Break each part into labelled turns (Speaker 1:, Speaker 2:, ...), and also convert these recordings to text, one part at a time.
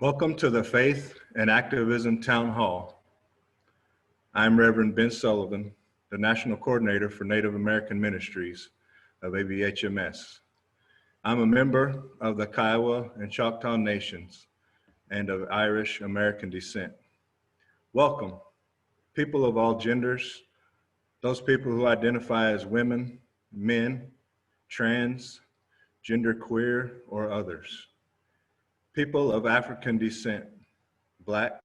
Speaker 1: Welcome to the Faith and Activism Town Hall. I'm Reverend Ben Sullivan, the National Coordinator for Native American Ministries of ABHMS. I'm a member of the Kiowa and Choctaw Nations and of Irish American descent. Welcome, people of all genders, those people who identify as women, men, trans, genderqueer, or others. People of African descent, Black,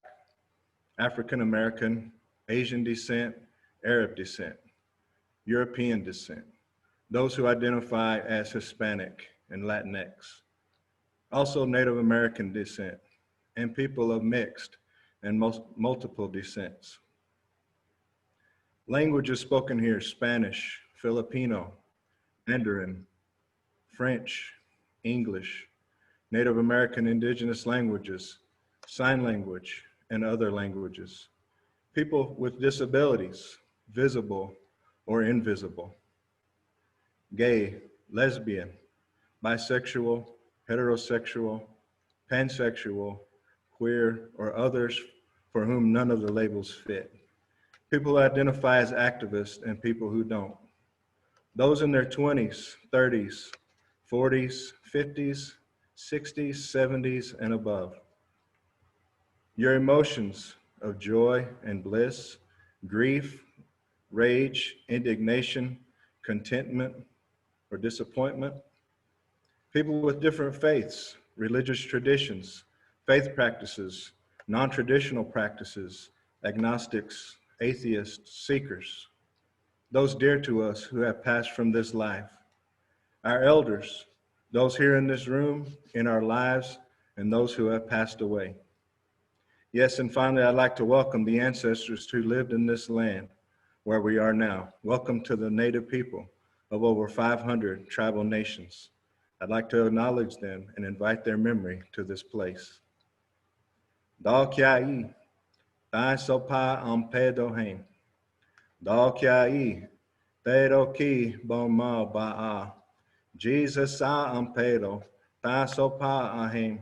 Speaker 1: African American, Asian descent, Arab descent, European descent, those who identify as Hispanic and Latinx, also Native American descent, and people of mixed and multiple descents. Languages spoken here: Spanish, Filipino, Mandarin, French, English, Native American indigenous languages, sign language, and other languages. People with disabilities, visible or invisible. Gay, lesbian, bisexual, heterosexual, pansexual, queer, or others for whom none of the labels fit. People who identify as activists and people who don't. Those in their 20s, 30s, 40s, 50s, 60s, 70s, and above. Your emotions of joy and bliss, grief, rage, indignation, contentment, or disappointment. People with different faiths, religious traditions, faith practices, non-traditional practices, agnostics, atheists, seekers. Those dear to us who have passed from this life. Our elders, those here in this room, in our lives, and those who have passed away. Yes, and finally, I'd like to welcome the ancestors who lived in this land where we are now. Welcome to the Native people of over 500 tribal nations. I'd like to acknowledge them and invite their memory to this place. Dal Kiai, Dai Sopa Ampedo Hain. Dal Kiai, Pero Ki Boma Ba'a. Jesus Sa Ampedo, Dai Sopa Ahain.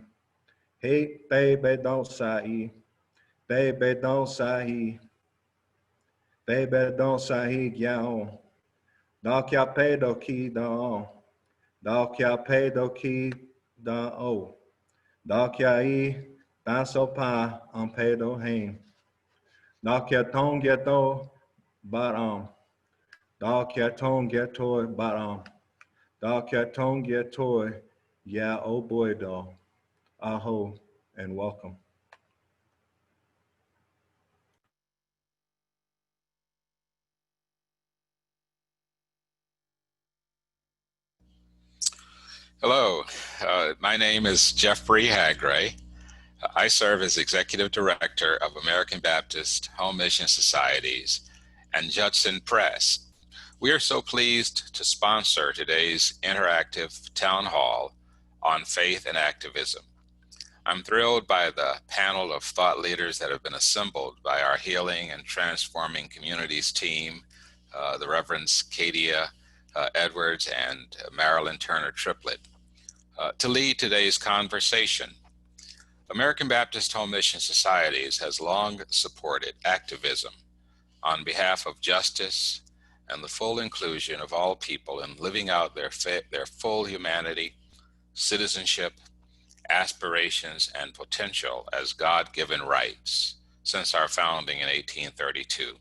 Speaker 1: Hey, Baby Don't Sai. Baby Don't Sai. Baby Don't Sai Gyao. Dal Kia Pedo Ki Da. Dal Kia Pedo Ki Da O. Dal Kia I. Da Sopa Ampedo Hain. Dal Kia Tong Geto Baram. Dal Kia Tong Geto Baram. Dal Kia Tong Geto Ya O Boy Do. Aho and welcome.
Speaker 2: Hello, my name is Jeffrey Hagray. I serve as Executive Director of American Baptist Home Mission Societies and Judson Press. We are so pleased to sponsor today's interactive town hall on faith and activism. I'm thrilled by the panel of thought leaders that have been assembled by our Healing and Transforming Communities team, the Reverends Kadia Edwards and Marilyn Turner Triplett, to lead today's conversation. American Baptist Home Mission Societies has long supported activism on behalf of justice and the full inclusion of all people in living out their full humanity, citizenship, aspirations, and potential as God-given rights since our founding in 1832.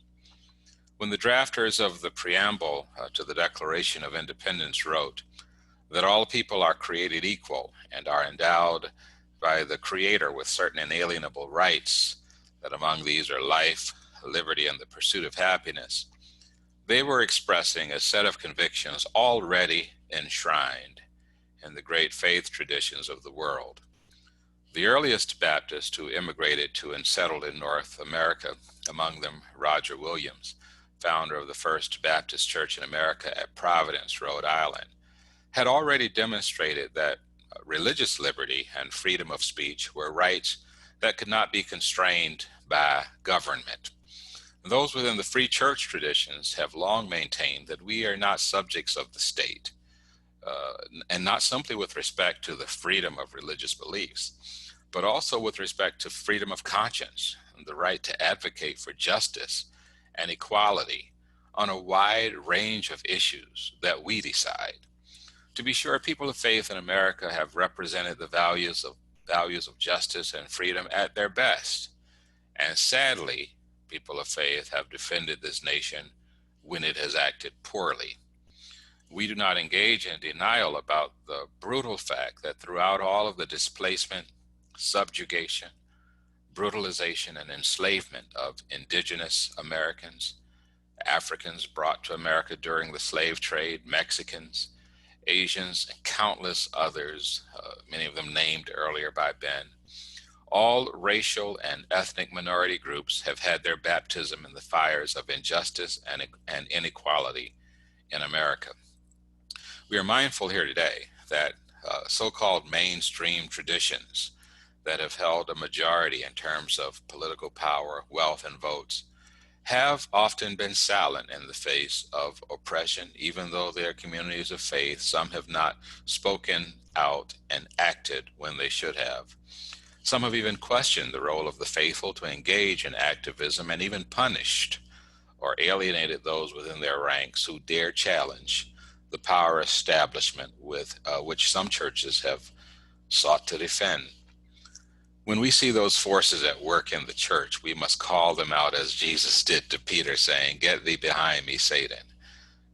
Speaker 2: When the drafters of the preamble to the Declaration of Independence wrote that all people are created equal and are endowed by the Creator with certain inalienable rights, that among these are life, liberty, and the pursuit of happiness, they were expressing a set of convictions already enshrined in the great faith traditions of the world. The earliest Baptists who immigrated to and settled in North America, among them Roger Williams, founder of the First Baptist Church in America at Providence, Rhode Island, had already demonstrated that religious liberty and freedom of speech were rights that could not be constrained by government. Those within the free church traditions have long maintained that we are not subjects of the state, and not simply with respect to the freedom of religious beliefs, but also with respect to freedom of conscience and the right to advocate for justice and equality on a wide range of issues that we decide. To be sure, people of faith in America have represented the values of justice and freedom at their best. And sadly, people of faith have defended this nation when it has acted poorly. We do not engage in denial about the brutal fact that throughout all of the displacement, subjugation, brutalization, and enslavement of indigenous Americans, Africans brought to America during the slave trade, Mexicans, Asians, and countless others, many of them named earlier by Ben, all racial and ethnic minority groups have had their baptism in the fires of injustice and inequality in America. We are mindful here today that so-called mainstream traditions that have held a majority in terms of political power, wealth, and votes have often been silent in the face of oppression, even though they are communities of faith. Some have not spoken out and acted when they should have. Some have even questioned the role of the faithful to engage in activism and even punished or alienated those within their ranks who dare challenge the power establishment with which some churches have sought to defend. When we see those forces at work in the church, we must call them out as Jesus did to Peter, saying, "Get thee behind me, Satan,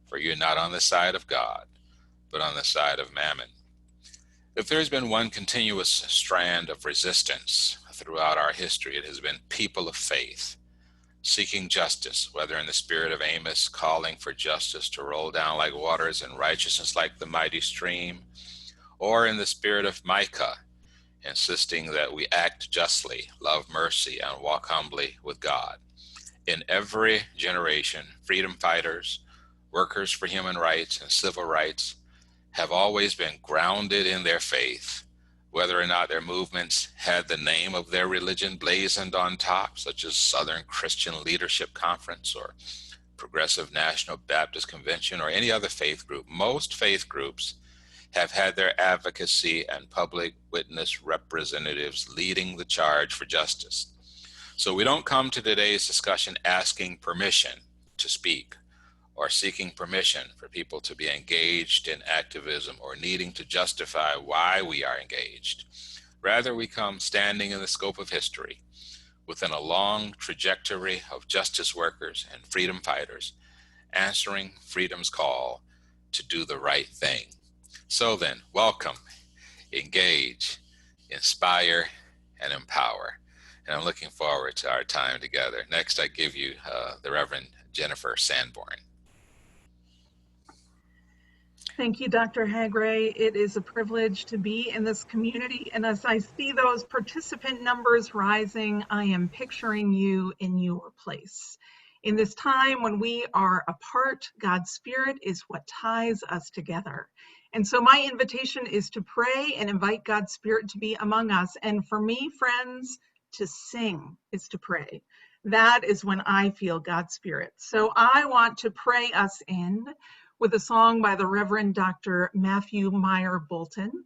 Speaker 2: for you're not on the side of God, but on the side of mammon." If there's been one continuous strand of resistance throughout our history, it has been people of faith seeking justice, whether in the spirit of Amos, calling for justice to roll down like waters and righteousness like the mighty stream, or in the spirit of Micah, insisting that we act justly, love mercy, and walk humbly with God. In every generation, freedom fighters, workers for human rights and civil rights have always been grounded in their faith, whether or not their movements had the name of their religion blazoned on top, such as Southern Christian Leadership Conference or Progressive National Baptist Convention or any other faith group. Most faith groups have had their advocacy and public witness representatives leading the charge for justice. So we don't come to today's discussion asking permission to speak or seeking permission for people to be engaged in activism or needing to justify why we are engaged. Rather, we come standing in the scope of history within a long trajectory of justice workers and freedom fighters answering freedom's call to do the right thing. So then, welcome, engage, inspire, and empower. And I'm looking forward to our time together. Next, I give you the Reverend Jennifer Sanborn.
Speaker 3: Thank you, Dr. Hagray. It is a privilege to be in this community. And as I see those participant numbers rising, I am picturing you in your place. In this time when we are apart, God's Spirit is what ties us together. And so my invitation is to pray and invite God's Spirit to be among us. And for me, friends, to sing is to pray. That is when I feel God's Spirit. So I want to pray us in with a song by the Reverend Dr. Matthew Meyer Bolton.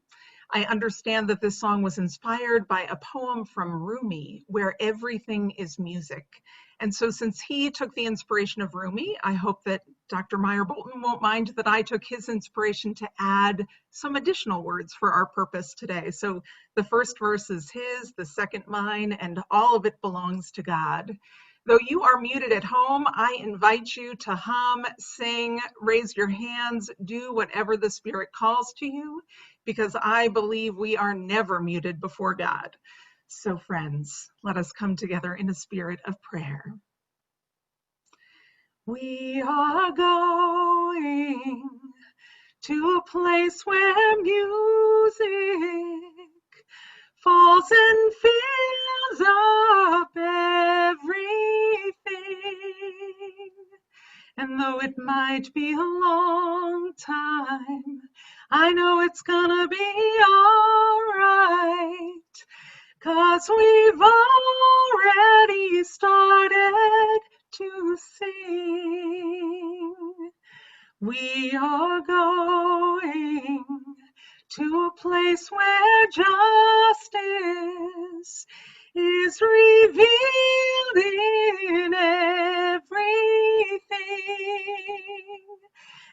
Speaker 3: I understand that this song was inspired by a poem from Rumi, where everything is music. And so since he took the inspiration of Rumi, I hope that Dr. Meyer Bolton won't mind that I took his inspiration to add some additional words for our purpose today. So the first verse is his, the second mine, and all of it belongs to God. Though you are muted at home, I invite you to hum, sing, raise your hands, do whatever the Spirit calls to you, because I believe we are never muted before God. So friends, let us come together in a spirit of prayer. We are going to a place where music falls and fills up everything. And though it might be a long time, I know it's gonna be all right, 'cause we've already started to sing. We are going to a place where justice is revealed in everything.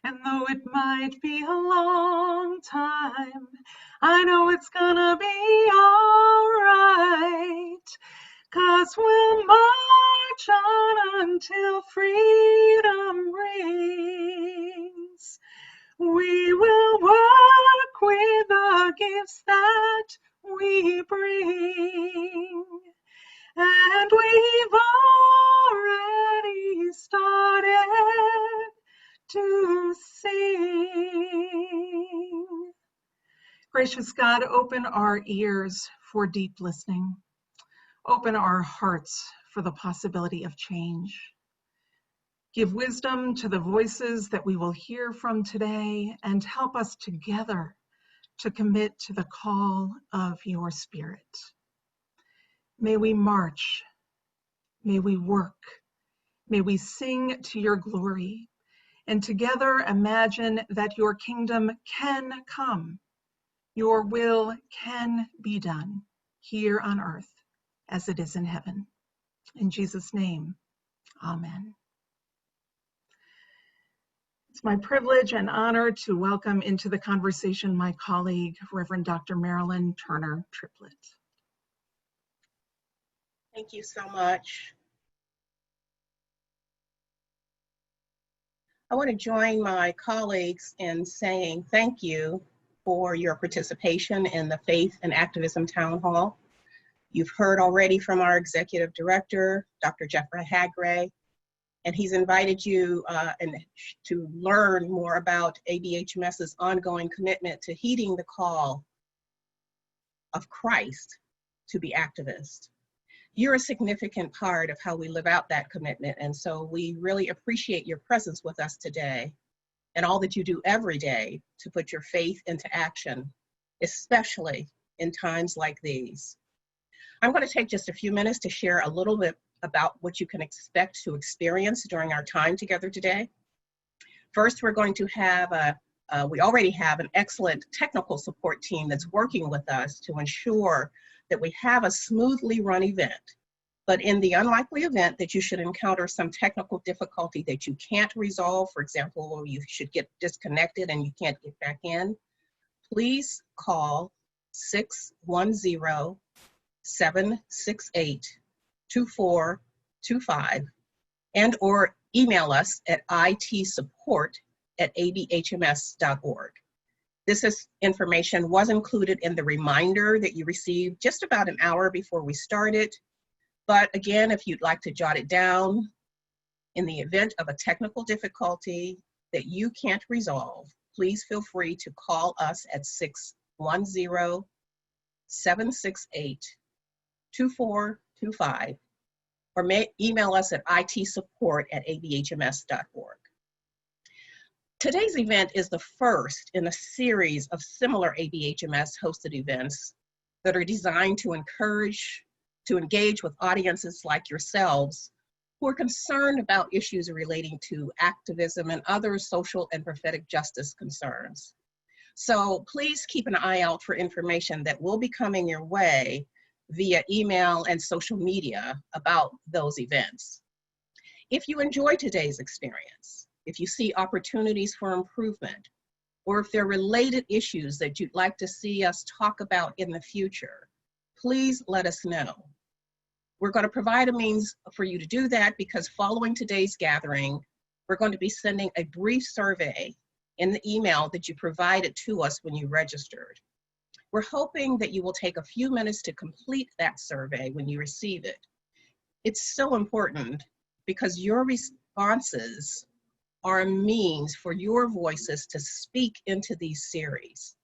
Speaker 3: And though it might be a long time, I know it's gonna be all right. 'Cause we'll march on until freedom rings. We will work with the gifts that we bring. And we've already started to sing. Gracious God, open our ears for deep listening. Open our hearts for the possibility of change. Give wisdom to the voices that we will hear from today, and help us together to commit to the call of your Spirit. May we march, may we work, may we sing to your glory, and together imagine that your kingdom can come, your will can be done here on earth as it is in heaven. In Jesus' name, amen. It's my privilege and honor to welcome into the conversation my colleague, Reverend Dr. Marilyn Turner Triplett.
Speaker 4: Thank you so much. I want to join my colleagues in saying thank you for your participation in the Faith and Activism Town Hall. You've heard already from our Executive Director, Dr. Jeffrey Hagray, and he's invited you to learn more about ABHMS's ongoing commitment to heeding the call of Christ to be activist. You're a significant part of how we live out that commitment, and so we really appreciate your presence with us today and all that you do every day to put your faith into action, especially in times like these. I'm going to take just a few minutes to share a little bit about what you can expect to experience during our time together today. First, we're going to have we already have an excellent technical support team that's working with us to ensure that we have a smoothly run event. But in the unlikely event that you should encounter some technical difficulty that you can't resolve, for example, or you should get disconnected and you can't get back in, please call 610-768-2425 and or email us at itsupport@abhms.org. This information was included in the reminder that you received just about an hour before we started. But again, if you'd like to jot it down, in the event of a technical difficulty that you can't resolve, please feel free to call us at 610-768-2425 or email us at itsupport@abhms.org. Today's event is the first in a series of similar ABHMS hosted events that are designed to engage with audiences like yourselves who are concerned about issues relating to activism and other social and prophetic justice concerns. So please keep an eye out for information that will be coming your way via email and social media about those events. If you enjoy today's experience, if you see opportunities for improvement, or if there are related issues that you'd like to see us talk about in the future, please let us know. We're going to provide a means for you to do that because following today's gathering, we're going to be sending a brief survey in the email that you provided to us when you registered. We're hoping that you will take a few minutes to complete that survey when you receive it. It's so important because your responses are a means for your voices to speak into these series.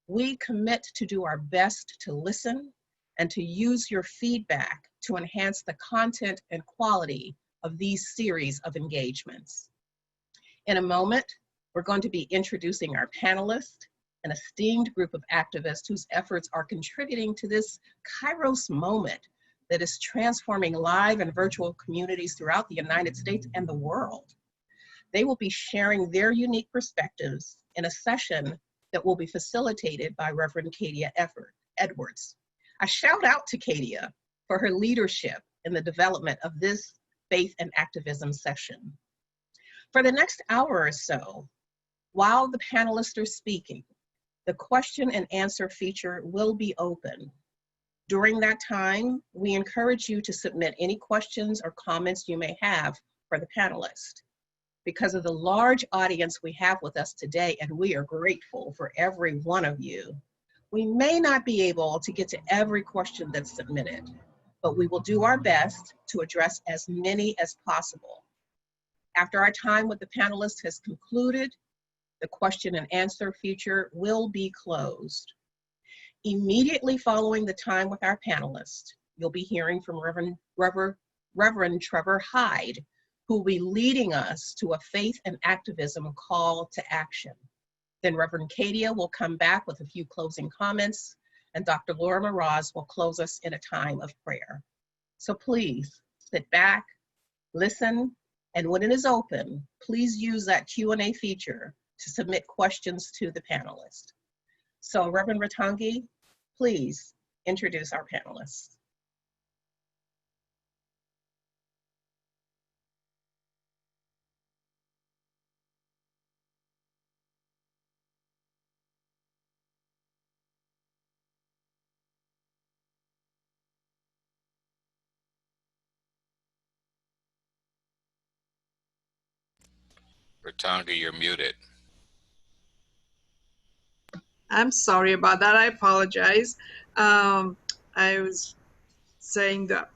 Speaker 4: We commit to do our best to listen and to use your feedback to enhance the content and quality of these series of engagements. In a moment, we're going to be introducing our panelists, an esteemed group of activists whose efforts are contributing to this Kairos moment that is transforming live and virtual communities throughout the United States and the world. They will be sharing their unique perspectives in a session that will be facilitated by Reverend Katia Edwards. I shout out to Katia for her leadership in the development of this faith and activism session. For the next hour or so, while the panelists are speaking, the question and answer feature will be open. During that time, we encourage you to submit any questions or comments you may have for the panelists. Because of the large audience we have with us today, and we are grateful for every one of you, we may not be able to get to every question that's submitted, but we will do our best to address as many as possible. After our time with the panelists has concluded, the question and answer feature will be closed. Immediately following the time with our panelists, you'll be hearing from Reverend Trevor Hyde, who will be leading us to a faith and activism call to action. Then Reverend Katia will come back with a few closing comments, and Dr. Laura Meraz will close us in a time of prayer. So please sit back, listen, and when it is open, please use that Q&A feature to submit questions to the panelists. So Reverend Ratangi, please introduce our panelists.
Speaker 2: Ratangi, you're muted.
Speaker 3: I'm sorry about that. I apologize. I was saying that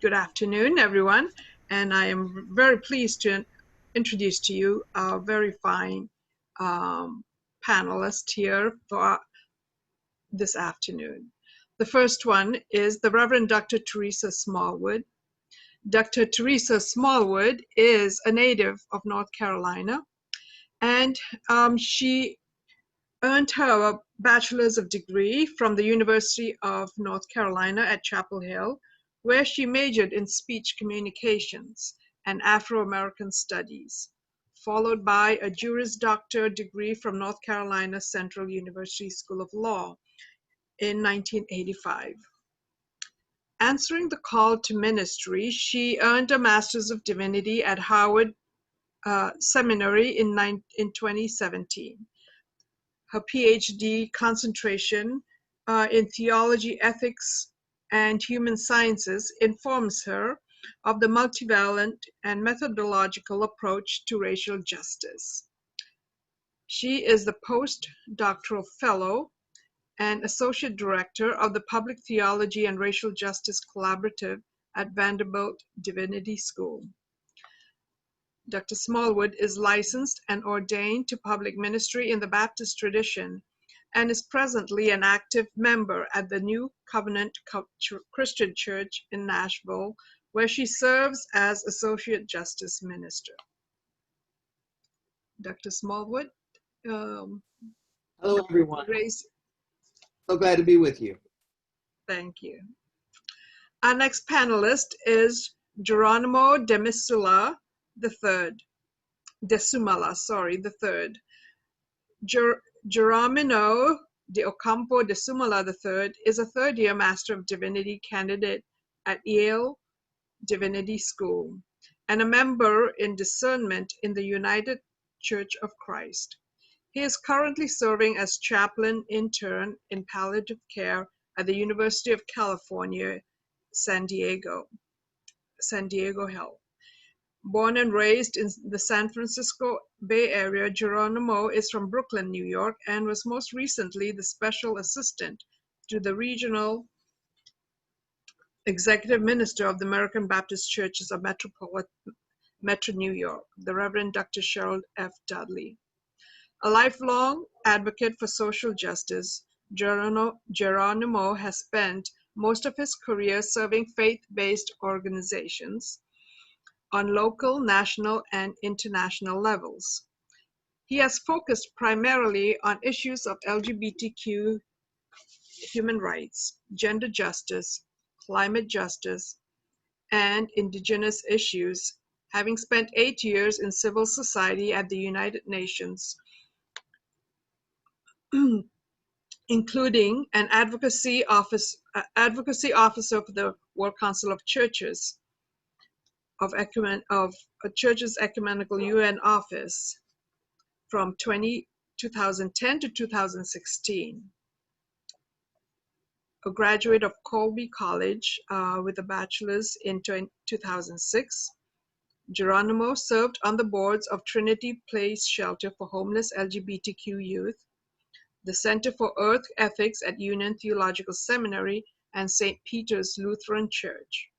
Speaker 3: good afternoon, everyone, and I am very pleased to introduce to you our very fine panelists here for this afternoon. The first one is the Reverend Dr. Teresa Smallwood. Dr. Teresa Smallwood is a native of North Carolina, and she earned her bachelor's of degree from the University of North Carolina at Chapel Hill, where she majored in speech communications and Afro-American studies, followed by a Juris Doctor degree from North Carolina Central University School of Law in 1985. Answering the call to ministry, she earned a Master's of Divinity at Howard Seminary in 2017. Her PhD concentration in theology, ethics, and human sciences informs her of the multivalent and methodological approach to racial justice. She is the postdoctoral fellow and associate director of the Public Theology and Racial Justice Collaborative at Vanderbilt Divinity School. Dr. Smallwood is licensed and ordained to public ministry in the Baptist tradition and is presently an active member at the New Covenant Christian Church in Nashville, where she serves as Associate Justice Minister. Dr. Smallwood.
Speaker 5: Hello, everyone. So glad to be with you.
Speaker 3: Thank you. Our next panelist is Geronimo Desumala III. Geronimo de Ocampo Desumala III is a third-year Master of Divinity candidate at Yale Divinity School and a member in discernment in the United Church of Christ. He is currently serving as chaplain intern in palliative care at the University of California, San Diego Health. Born and raised in the San Francisco Bay Area, Geronimo is from Brooklyn, New York, and was most recently the special assistant to the regional executive minister of the American Baptist Churches of Metro New York, the Reverend Dr. Cheryl F. Dudley. A lifelong advocate for social justice, Geronimo has spent most of his career serving faith-based organizations on local, national, and international levels. He has focused primarily on issues of LGBTQ human rights, gender justice, climate justice, and indigenous issues, having spent 8 years in civil society at the United Nations including an advocacy officer for the World Council of Churches of a Churches Ecumenical UN Office from 2010 to 2016. A graduate of Colby College with a bachelor's in 2006. Geronimo served on the boards of Trinity Place Shelter for Homeless LGBTQ Youth, the Center for Earth Ethics at Union Theological Seminary, and St. Peter's Lutheran Church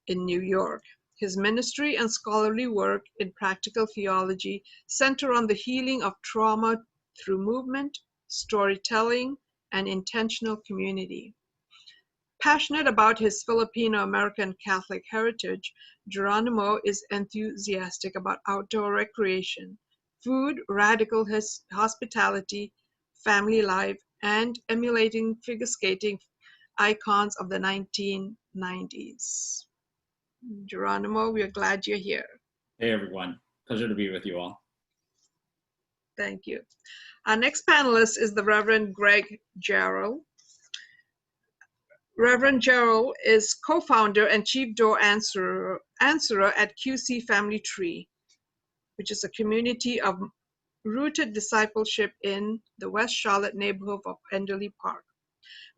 Speaker 3: in New York. His ministry and scholarly work in practical theology center on the healing of trauma through movement, storytelling, and intentional community. Passionate about his Filipino-American Catholic heritage, Geronimo is enthusiastic about outdoor recreation, food, radical hospitality, family life, and emulating figure skating icons of the 1990s. Geronimo, we are glad you're here.
Speaker 6: Hey everyone, pleasure to be with you all.
Speaker 3: Thank you. Our next panelist is the Reverend Greg Jarrell. Reverend Jarrell is co-founder and chief door answerer at QC Family Tree, which is a community of rooted discipleship in the West Charlotte neighborhood of Enderley Park.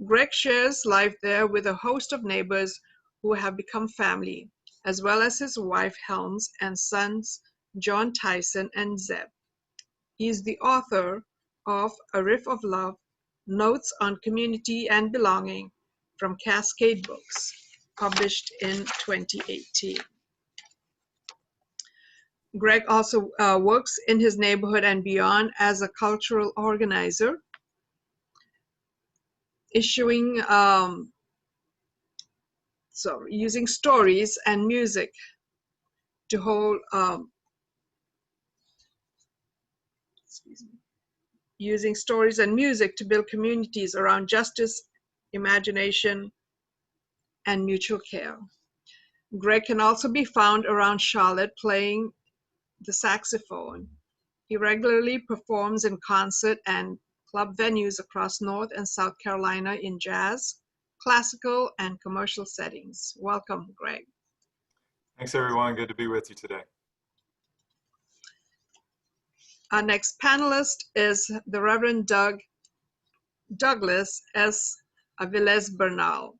Speaker 3: Greg shares life there with a host of neighbors who have become family, as well as his wife Helms and sons John Tyson and Zeb. He is the author of A Riff of Love, Notes on Community and Belonging from Cascade Books, published in 2018. Greg also works in his neighborhood and beyond as a cultural organizer, issuing, using stories and music to hold, using stories and music to build communities around justice, imagination, and mutual care. Greg can also be found around Charlotte playing the saxophone. He regularly performs in concert and club venues across North and South Carolina in jazz, classical, and commercial settings. Welcome, Greg.
Speaker 7: Thanks, everyone. Good to be with you today.
Speaker 3: Our next panelist is the Reverend Douglas S. Aviles Bernal.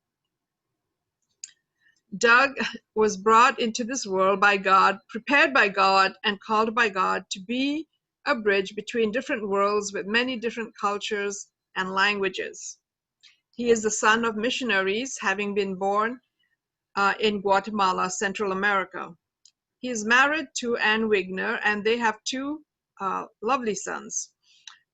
Speaker 3: Doug was brought into this world by God, prepared by God, and called by God to be a bridge between different worlds with many different cultures and languages. He is the son of missionaries, having been born in Guatemala, Central America. He is married to Ann Wigner, and they have two lovely sons.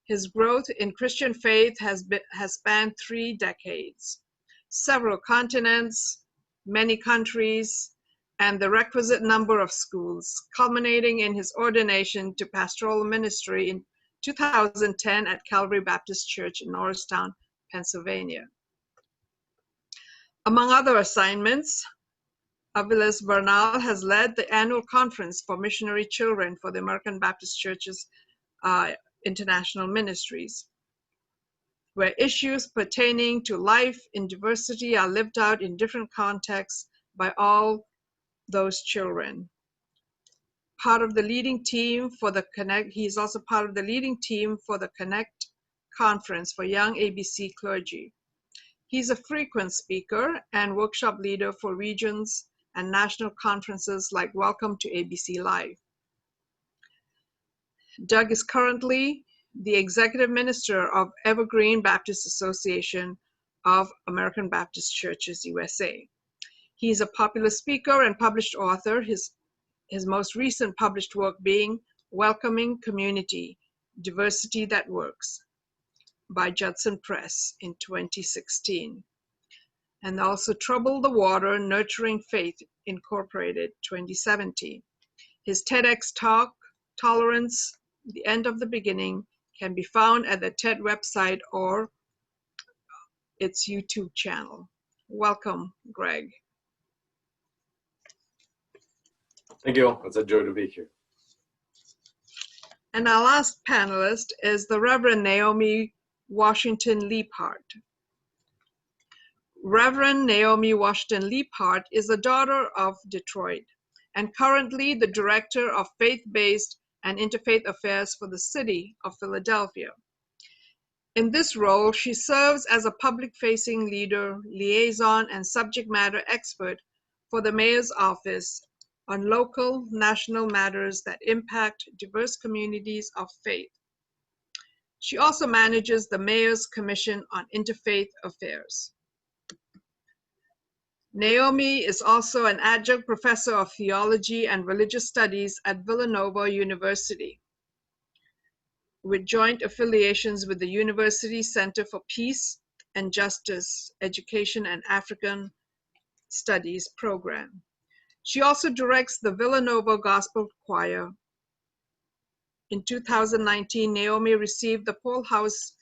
Speaker 3: His growth in Christian faith has spanned 3 decades, several continents, many countries, and the requisite number of schools, culminating in his ordination to pastoral ministry in 2010 at Calvary Baptist Church in Norristown, Pennsylvania. Among other assignments, Aviles Bernal has led the annual conference for missionary children for the American Baptist Church's international ministries, where issues pertaining to life in diversity are lived out in different contexts by all those children. Part of the leading team for the Connect, he is also part of the leading team for the Connect Conference for Young ABC Clergy. He's a frequent speaker and workshop leader for regions and national conferences like Welcome to ABC Live. Doug is currently the executive minister of Evergreen Baptist Association of American Baptist Churches, USA. He's a popular speaker and published author, his most recent published work being Welcoming Community, Diversity That Works, by Judson Press in 2016. And also Trouble the Water, Nurturing Faith, Incorporated, 2017. His TEDx talk, Tolerance, The End of the Beginning, can be found at the TED website or its YouTube channel. Welcome, Greg.
Speaker 7: Thank you all. It's a joy to be here.
Speaker 3: And our last panelist is the Reverend Naomi Washington Leaphart. Reverend Naomi Washington Leaphart is a daughter of Detroit and currently the Director of Faith-Based and Interfaith Affairs for the City of Philadelphia. In this role, she serves as a public-facing leader, liaison, and subject matter expert for the Mayor's Office on local, national matters that impact diverse communities of faith. She also manages the Mayor's Commission on Interfaith Affairs. Naomi is also an adjunct professor of theology and religious studies at Villanova University, with joint affiliations with the University Center for Peace and Justice, Education, and African Studies program. She also directs the Villanova Gospel Choir. In 2019, Naomi received the Paul House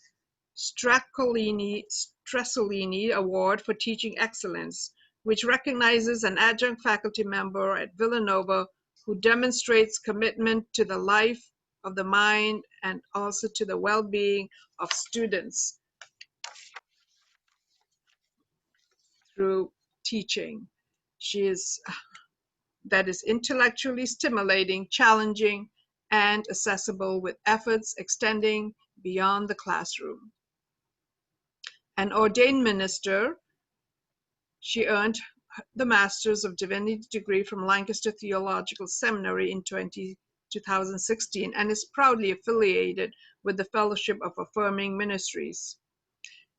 Speaker 3: Stressolini Award for Teaching Excellence, which recognizes an adjunct faculty member at Villanova who demonstrates commitment to the life of the mind and also to the well-being of students through teaching. That is intellectually stimulating, challenging, and accessible with efforts extending beyond the classroom. An ordained minister, she earned the Master's of Divinity degree from Lancaster Theological Seminary in 2016 and is proudly affiliated with the Fellowship of Affirming Ministries.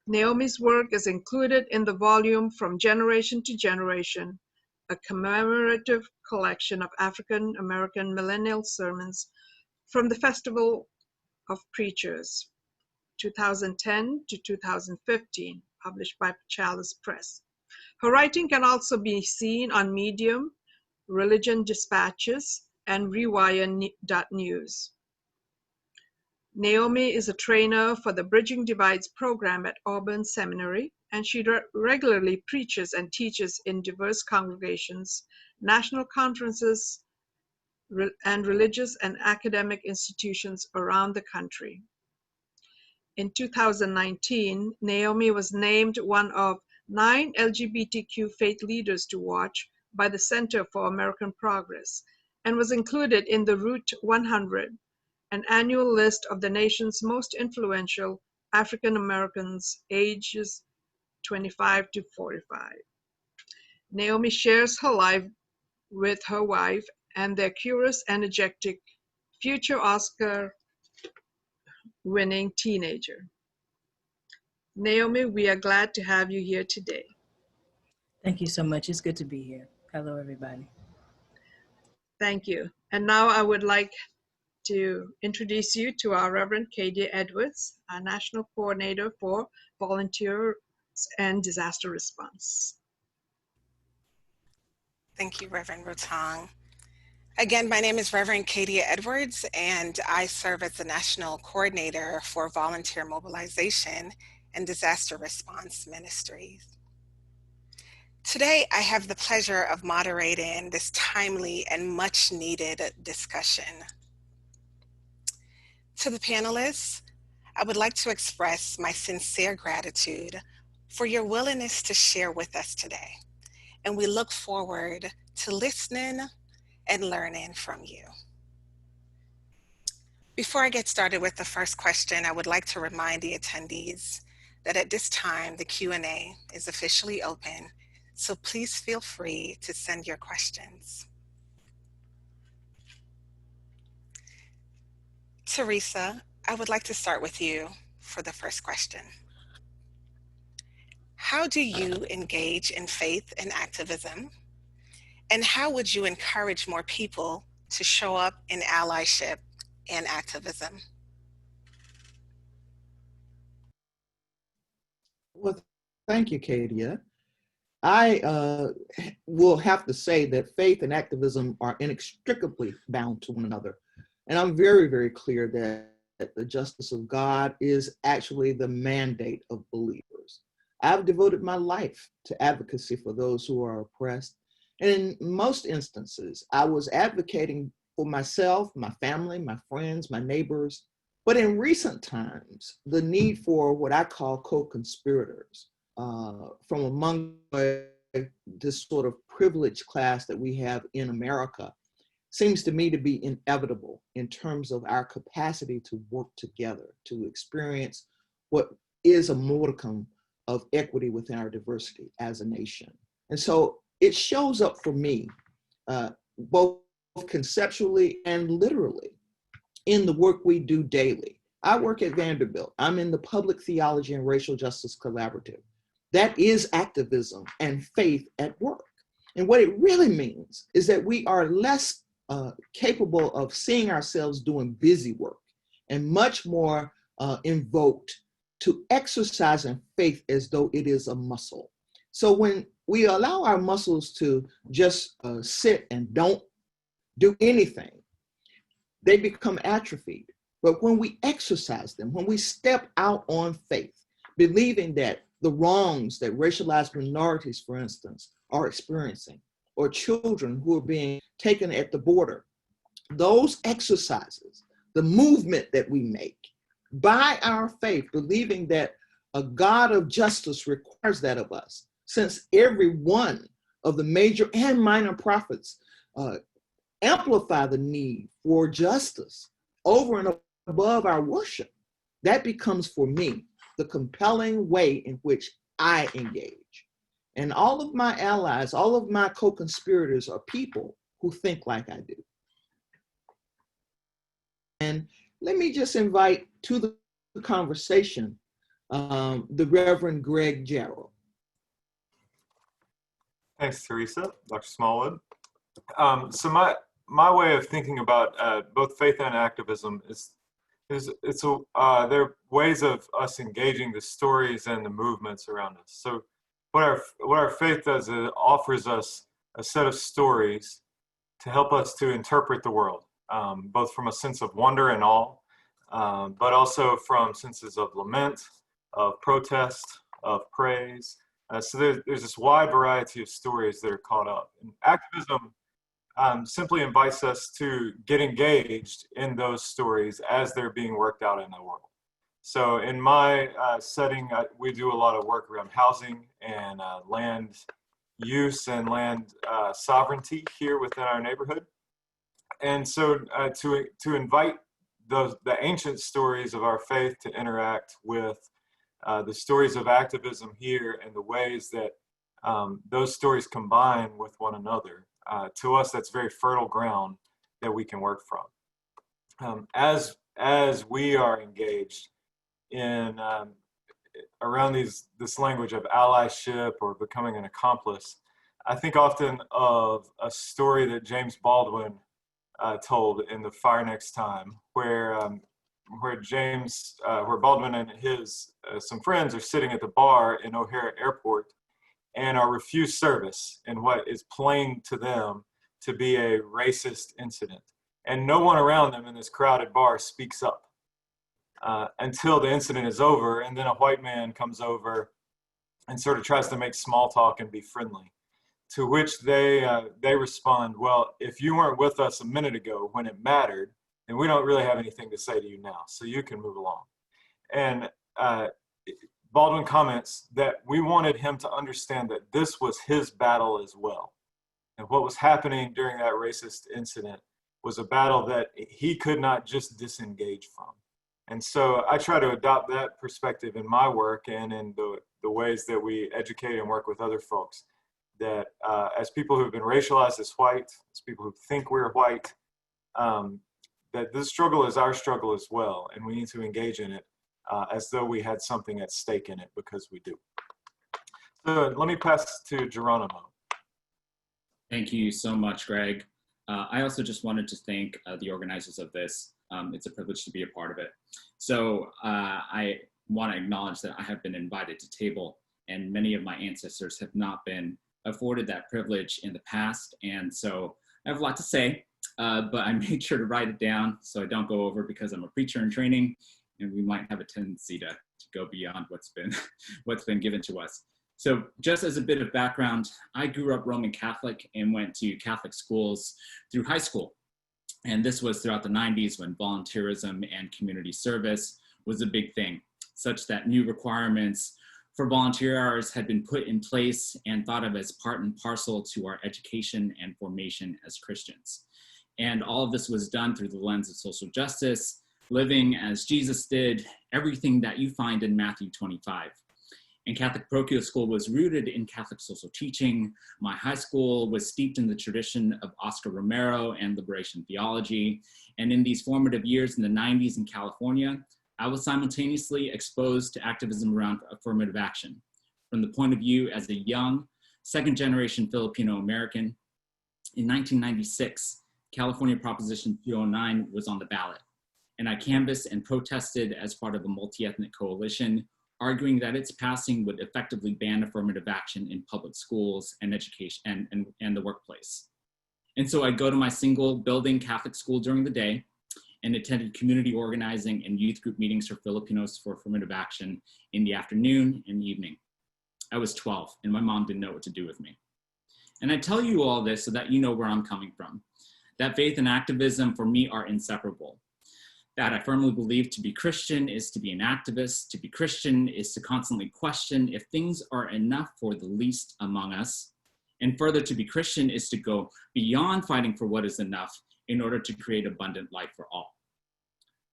Speaker 3: Naomi's work is included in the volume From Generation to Generation, a commemorative collection of African American millennial sermons from the Festival of Preachers, 2010 to 2015, published by Chalice Press. Her writing can also be seen on Medium, Religion Dispatches, and Rewire.news. Naomi is a trainer for the Bridging Divides program at Auburn Seminary, and she regularly preaches and teaches in diverse congregations, national conferences, and religious and academic institutions around the country. In 2019, Naomi was named one of 9 LGBTQ faith leaders to watch by the Center for American Progress and was included in the Route 100, an annual list of the nation's most influential African Americans ages 25 to 45. Naomi shares her life with her wife and their curious, energetic, future Oscar-winning teenager. Naomi, we are glad to have you here today.
Speaker 8: Thank you so much. It's good to be here. Hello, everybody.
Speaker 3: Thank you. And now I would like to introduce you to our Reverend Kadia Edwards, our National Coordinator for Volunteers and Disaster Response.
Speaker 9: Thank you, Reverend Rotong. Again, my name is Reverend Kadia Edwards, and I serve as the National Coordinator for Volunteer Mobilization and Disaster Response Ministries. Today, I have the pleasure of moderating this timely and much needed discussion. To the panelists, I would like to express my sincere gratitude for your willingness to share with us today, and we look forward to listening and learning from you. Before I get started with the first question, I would like to remind the attendees that at this time, the Q&A is officially open, so please feel free to send your questions. Teresa, I would like to start with you for the first question. How do you engage in faith and activism? And how would you encourage more people to show up in allyship and activism?
Speaker 5: Well, thank you, Kadia. I will have to say that faith and activism are inextricably bound to one another. And I'm very, very clear that the justice of God is actually the mandate of believers. I've devoted my life to advocacy for those who are oppressed. And in most instances, I was advocating for myself, my family, my friends, my neighbors. But in recent times, the need for what I call co-conspirators from among this sort of privileged class that we have in America seems to me to be inevitable in terms of our capacity to work together, to experience what is a modicum of equity within our diversity as a nation. And so it shows up for me, both conceptually and literally, in the work we do daily. I work at Vanderbilt. I'm in the Public Theology and Racial Justice Collaborative. That is activism and faith at work. And what it really means is that we are less capable of seeing ourselves doing busy work and much more invoked to exercising faith as though it is a muscle. So when we allow our muscles to just sit and don't do anything, they become atrophied. But when we exercise them, when we step out on faith, believing that the wrongs that racialized minorities, for instance, are experiencing, or children who are being taken at the border, those exercises, the movement that we make by our faith, believing that a God of justice requires that of us, since every one of the major and minor prophets amplify the need for justice over and above our worship, that becomes for me the compelling way in which I engage. And all of my allies, all of my co-conspirators are people who think like I do. And let me just invite to the conversation the Reverend Greg Jarrell.
Speaker 7: Thanks, Teresa, Dr. Smallwood. So my way of thinking about both faith and activism is they're ways of us engaging the stories and the movements around us. So what our faith does is it offers us a set of stories to help us to interpret the world, both from a sense of wonder and awe, but also from senses of lament, of protest, of praise. So there's this wide variety of stories that are caught up. And activism simply invites us to get engaged in those stories as they're being worked out in the world. So in my setting, we do a lot of work around housing and land use and land sovereignty here within our neighborhood. And so to invite the ancient stories of our faith to interact with the stories of activism here and the ways that those stories combine with one another, to us, that's very fertile ground that we can work from. As we are engaged in around this language of allyship or becoming an accomplice, I think often of a story that James Baldwin told in The Fire Next Time, where Baldwin and his some friends are sitting at the bar in O'Hare Airport and are refused service in what is plain to them to be a racist incident. And no one around them in this crowded bar speaks up until the incident is over, and then a white man comes over and sort of tries to make small talk and be friendly. To which they respond, well, if you weren't with us a minute ago when it mattered, then we don't really have anything to say to you now, so you can move along. And Baldwin comments that we wanted him to understand that this was his battle as well. And what was happening during that racist incident was a battle that he could not just disengage from. And so I try to adopt that perspective in my work and in the ways that we educate and work with other folks, that as people who've been racialized as white, as people who think we're white, that this struggle is our struggle as well, and we need to engage in it as though we had something at stake in it, because we do. So let me pass to Geronimo.
Speaker 6: Thank you so much, Greg. I also just wanted to thank the organizers of this. It's a privilege to be a part of it. So I want to acknowledge that I have been invited to table, and many of my ancestors have not been afforded that privilege in the past. And so I have a lot to say, but I made sure to write it down so I don't go over, because I'm a preacher in training, and we might have a tendency to go beyond what's been given to us. So just as a bit of background, I grew up Roman Catholic and went to Catholic schools through high school. And this was throughout the 90s when volunteerism and community service was a big thing, such that new requirements for volunteer hours had been put in place and thought of as part and parcel to our education and formation as Christians. And all of this was done through the lens of social justice, living as Jesus did, everything that you find in Matthew 25. And Catholic parochial school was rooted in Catholic social teaching. My high school was steeped in the tradition of Oscar Romero and liberation theology. And in these formative years in the 90s in California, I was simultaneously exposed to activism around affirmative action. From the point of view as a young, second-generation Filipino American, in 1996, California Proposition 209 was on the ballot. And I canvassed and protested as part of a multi-ethnic coalition, arguing that its passing would effectively ban affirmative action in public schools and education and the workplace. And so I'd go to my single building Catholic school during the day and attended community organizing and youth group meetings for Filipinos for affirmative action in the afternoon and evening. I was 12 and my mom didn't know what to do with me. And I tell you all this so that you know where I'm coming from. That faith and activism for me are inseparable. That I firmly believe to be Christian is to be an activist. To be Christian is to constantly question if things are enough for the least among us. And further, to be Christian is to go beyond fighting for what is enough in order to create abundant life for all.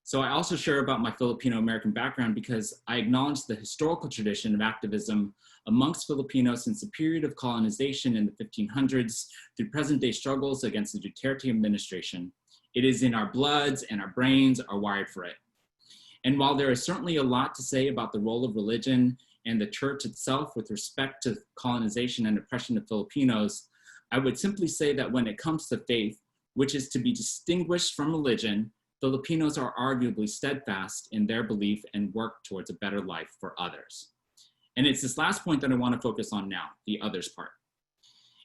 Speaker 6: So I also share about my Filipino American background because I acknowledge the historical tradition of activism amongst Filipinos since the period of colonization in the 1500s through present day struggles against the Duterte administration. It is in our bloods and our brains are wired for it. And while there is certainly a lot to say about the role of religion and the church itself with respect to colonization and oppression of Filipinos, I would simply say that when it comes to faith, which is to be distinguished from religion, Filipinos are arguably steadfast in their belief and work towards a better life for others. And it's this last point that I want to focus on now, the others part.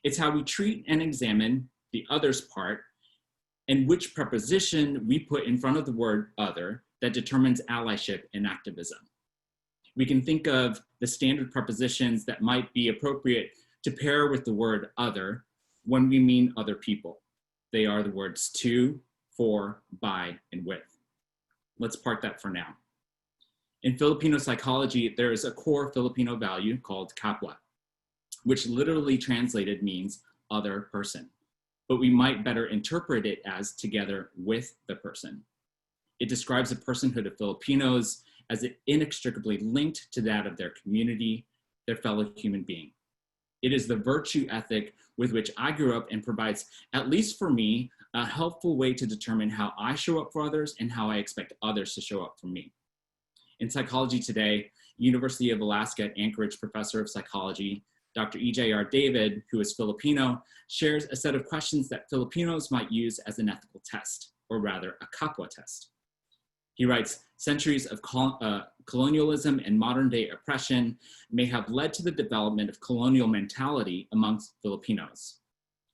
Speaker 6: It's how we treat and examine the others part and which preposition we put in front of the word other that determines allyship in activism. We can think of the standard prepositions that might be appropriate to pair with the word other when we mean other people. They are the words to, for, by, and with. Let's park that for now. In Filipino psychology, there is a core Filipino value called kapwa, which literally translated means other person, but we might better interpret it as together with the person. It describes the personhood of Filipinos as inextricably linked to that of their community, their fellow human being. It is the virtue ethic with which I grew up and provides, at least for me, a helpful way to determine how I show up for others and how I expect others to show up for me. In psychology today, University of Alaska at Anchorage professor of psychology, Dr. E.J.R. David, who is Filipino, shares a set of questions that Filipinos might use as an ethical test, or rather a kapwa test. He writes, centuries of colonialism and modern day oppression may have led to the development of colonial mentality amongst Filipinos.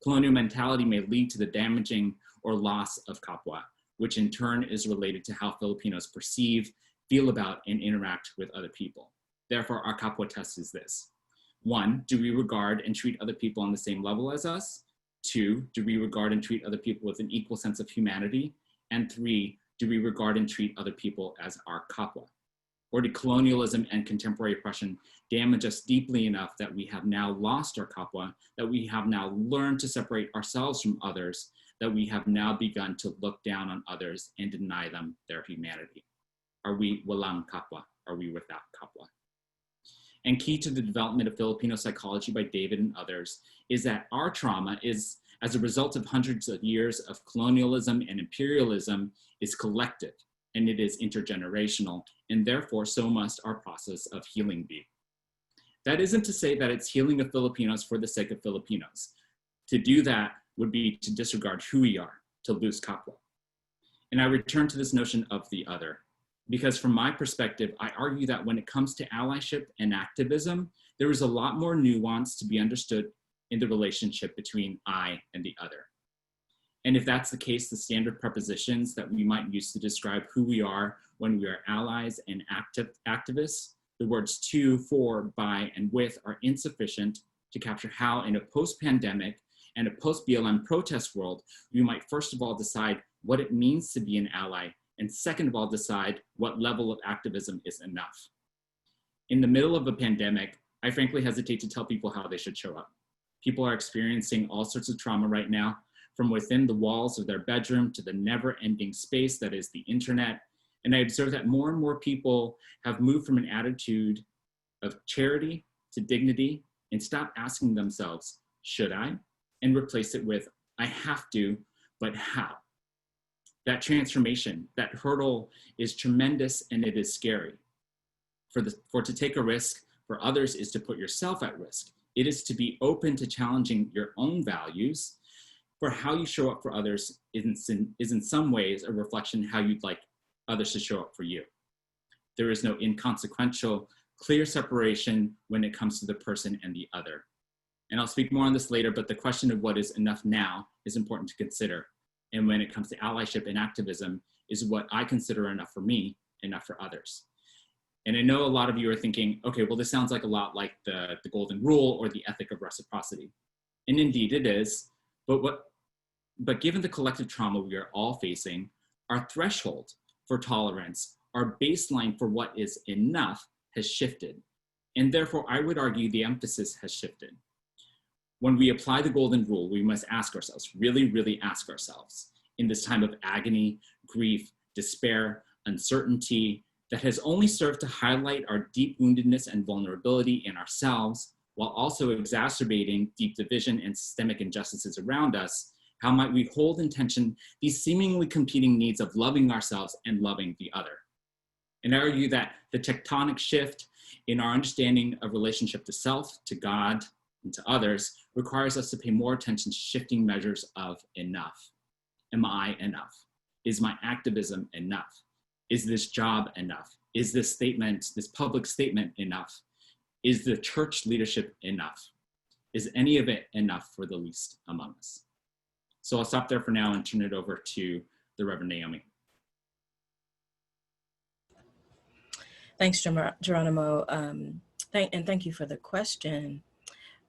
Speaker 6: Colonial mentality may lead to the damaging or loss of kapwa, which in turn is related to how Filipinos perceive, feel about, and interact with other people. Therefore, our kapwa test is this. 1, do we regard and treat other people on the same level as us? 2, do we regard and treat other people with an equal sense of humanity? And 3, do we regard and treat other people as our kapwa? Or did colonialism and contemporary oppression damage us deeply enough that we have now lost our kapwa, that we have now learned to separate ourselves from others, that we have now begun to look down on others and deny them their humanity? Are we walang kapwa? Are we without kapwa? And key to the development of Filipino psychology by David and others is that our trauma is, as a result of hundreds of years of colonialism and imperialism, is collective and it is intergenerational, and therefore so must our process of healing be. That isn't to say that it's healing of Filipinos for the sake of Filipinos. To do that would be to disregard who we are, to lose kapwa. And I return to this notion of the other, because from my perspective, I argue that when it comes to allyship and activism, there is a lot more nuance to be understood in the relationship between I and the other. And if that's the case, the standard prepositions that we might use to describe who we are when we are allies and activists, the words to, for, by, and with are insufficient to capture how in a post-pandemic and a post-BLM protest world, we might first of all decide what it means to be an ally, and second of all, decide what level of activism is enough. In the middle of a pandemic, I frankly hesitate to tell people how they should show up. People are experiencing all sorts of trauma right now, from within the walls of their bedroom to the never-ending space that is the internet. And I observe that more and more people have moved from an attitude of charity to dignity and stop asking themselves, should I? And replace it with, I have to, but how? That transformation, that hurdle is tremendous and it is scary. For to take a risk for others is to put yourself at risk. It is to be open to challenging your own values. For how you show up for others is in some ways a reflection how you'd like others to show up for you. There is no inconsequential, clear separation when it comes to the person and the other. And I'll speak more on this later, but the question of what is enough now is important to consider. And when it comes to allyship and activism is what I consider enough for me, enough for others. And I know a lot of you are thinking, okay, well, this sounds like a lot like the golden rule or the ethic of reciprocity. And indeed it is, but given the collective trauma we are all facing, our threshold for tolerance, our baseline for what is enough has shifted. And therefore, I would argue the emphasis has shifted. When we apply the golden rule, we must ask ourselves, really, really ask ourselves, in this time of agony, grief, despair, uncertainty, that has only served to highlight our deep woundedness and vulnerability in ourselves, while also exacerbating deep division and systemic injustices around us, how might we hold in tension these seemingly competing needs of loving ourselves and loving the other? And I argue that the tectonic shift in our understanding of relationship to self, to God, and to others requires us to pay more attention to shifting measures of enough. Am I enough? Is my activism enough? Is this job enough? Is this statement, this public statement enough? Is the church leadership enough? Is any of it enough for the least among us? So I'll stop there for now and turn it over to the Reverend Naomi.
Speaker 8: Thanks, Geronimo, and thank you for the question.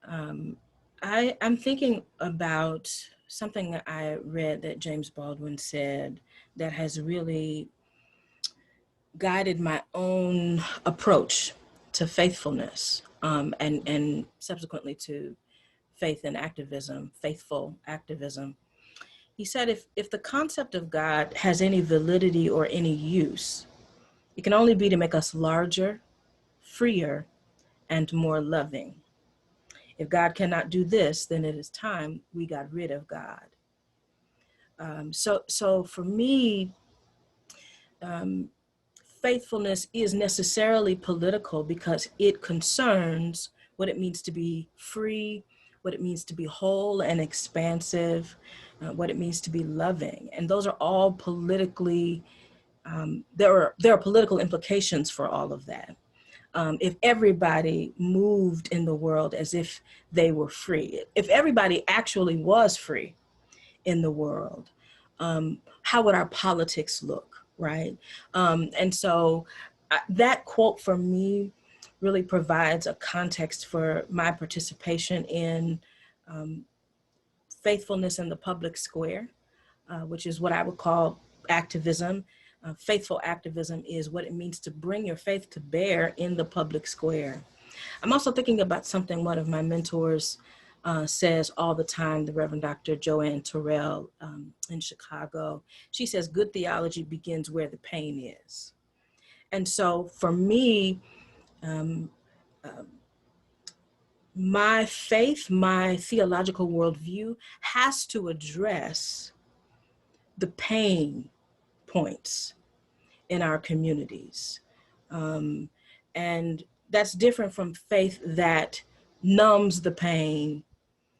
Speaker 8: I'm thinking about something that I read that James Baldwin said that has really guided my own approach to faithfulness and subsequently to faith and activism, faithful activism. He said, if the concept of God has any validity or any use, it can only be to make us larger, freer, and more loving. If God cannot do this, then it is time we got rid of God. So for me, faithfulness is necessarily political because it concerns what it means to be free, what it means to be whole and expansive, what it means to be loving. And those are all politically, there are political implications for all of that. If everybody moved in the world as if they were free, if everybody actually was free in the world, how would our politics look, right? And so that quote for me really provides a context for my participation in faithfulness in the public square, which is what I would call activism. Faithful activism is what it means to bring your faith to bear in the public square. I'm also thinking about something one of my mentors says all the time, the Reverend Dr. Joanne Terrell in Chicago. She says, good theology begins where the pain is. And so for me, my faith, my theological worldview has to address the pain points in our communities. And that's different from faith that numbs the pain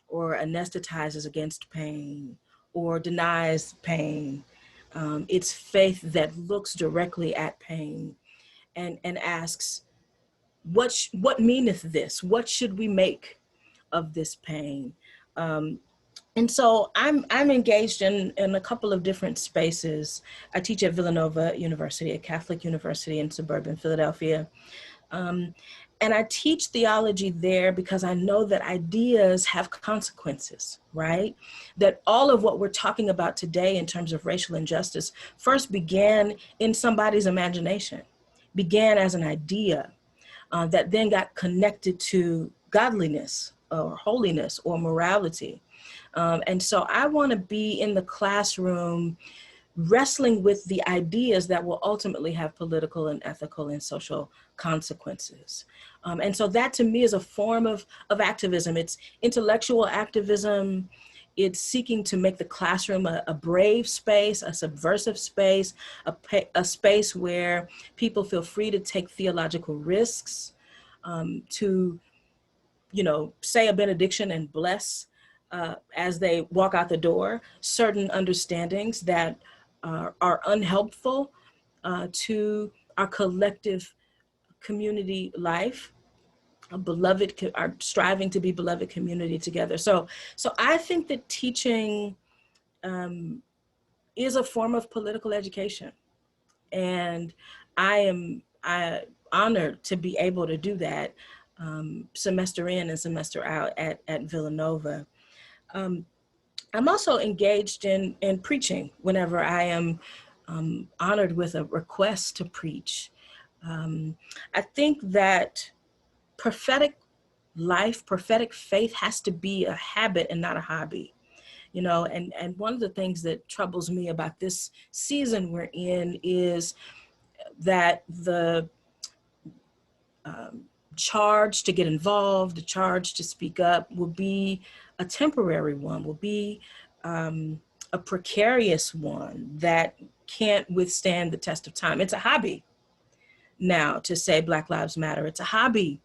Speaker 8: or anesthetizes against pain or denies pain. It's faith that looks directly at pain and asks, what meaneth this? What should we make of this pain? And so I'm engaged in a couple of different spaces. I teach at Villanova University, a Catholic university in suburban Philadelphia. And I teach theology there because I know that ideas have consequences, right? That all of what we're talking about today in terms of racial injustice first began in somebody's imagination, began as an idea that then got connected to godliness or holiness or morality. And so I want to be in the classroom wrestling with the ideas that will ultimately have political and ethical and social consequences. And so that to me is a form of activism. It's intellectual activism. It's seeking to make the classroom a brave space, a subversive space, a space where people feel free to take theological risks, to, say a benediction and bless as they walk out the door certain understandings that are unhelpful to our collective community life, our striving to be beloved community together. So I think that teaching is a form of political education, and I am honored to be able to do that semester in and semester out at Villanova. I'm also engaged in preaching whenever I am honored with a request to preach. I think that prophetic life, prophetic faith has to be a habit and not a hobby. And one of the things that troubles me about this season we're in is that the charge to get involved, the charge to speak up will be a temporary one, will be a precarious one that can't withstand the test of time. It's a hobby now to say Black Lives Matter. It's a hobby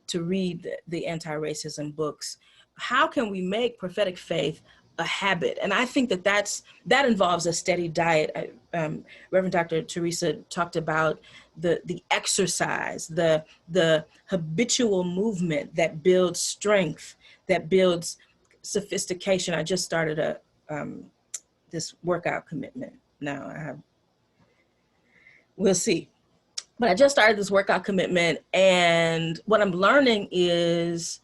Speaker 8: to read the anti-racism books. How can we make prophetic faith a habit? And I think that involves a steady diet. Reverend Dr. Teresa talked about the exercise, the habitual movement that builds strength, that builds sophistication. I just started this workout commitment. Now we'll see. But I just started this workout commitment, and what I'm learning is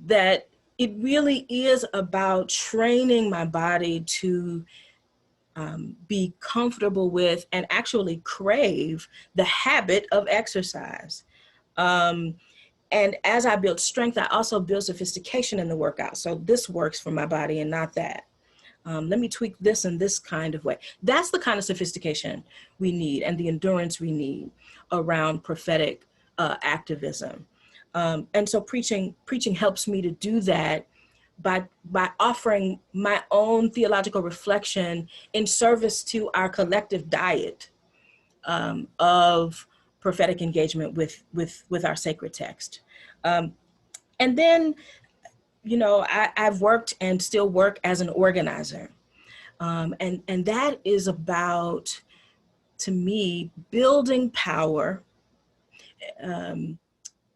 Speaker 8: that it really is about training my body to be comfortable with and actually crave the habit of exercise. And as I build strength, I also build sophistication in the workout. So this works for my body and not that. Let me tweak this in this kind of way. That's the kind of sophistication we need and the endurance we need around prophetic activism. And so preaching helps me to do that by offering my own theological reflection in service to our collective diet of prophetic engagement with our sacred text. And then, I've worked and still work as an organizer. And that is about, to me, building power,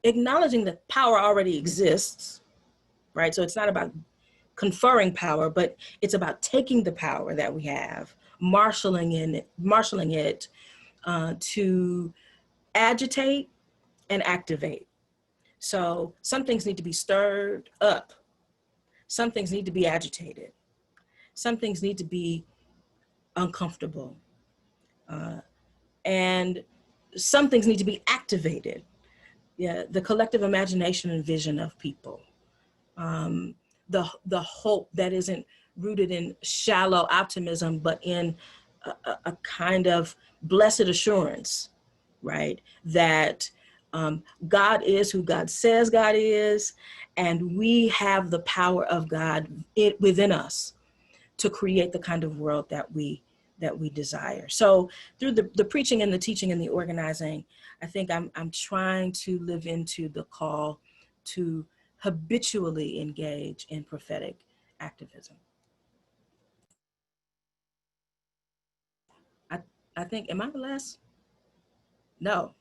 Speaker 8: acknowledging that power already exists, right? So it's not about conferring power, but it's about taking the power that we have, marshaling it to agitate and activate. So some things need to be stirred up. Some things need to be agitated. Some things need to be uncomfortable. And some things need to be activated. Yeah, the collective imagination and vision of people. The hope that isn't rooted in shallow optimism, but in a kind of blessed assurance, right? That God is who God says God is, and we have the power of God within us to create the kind of world that we desire. So through the preaching and the teaching and the organizing, I think I'm trying to live into the call to habitually engage in prophetic activism. I think, am I the last? No.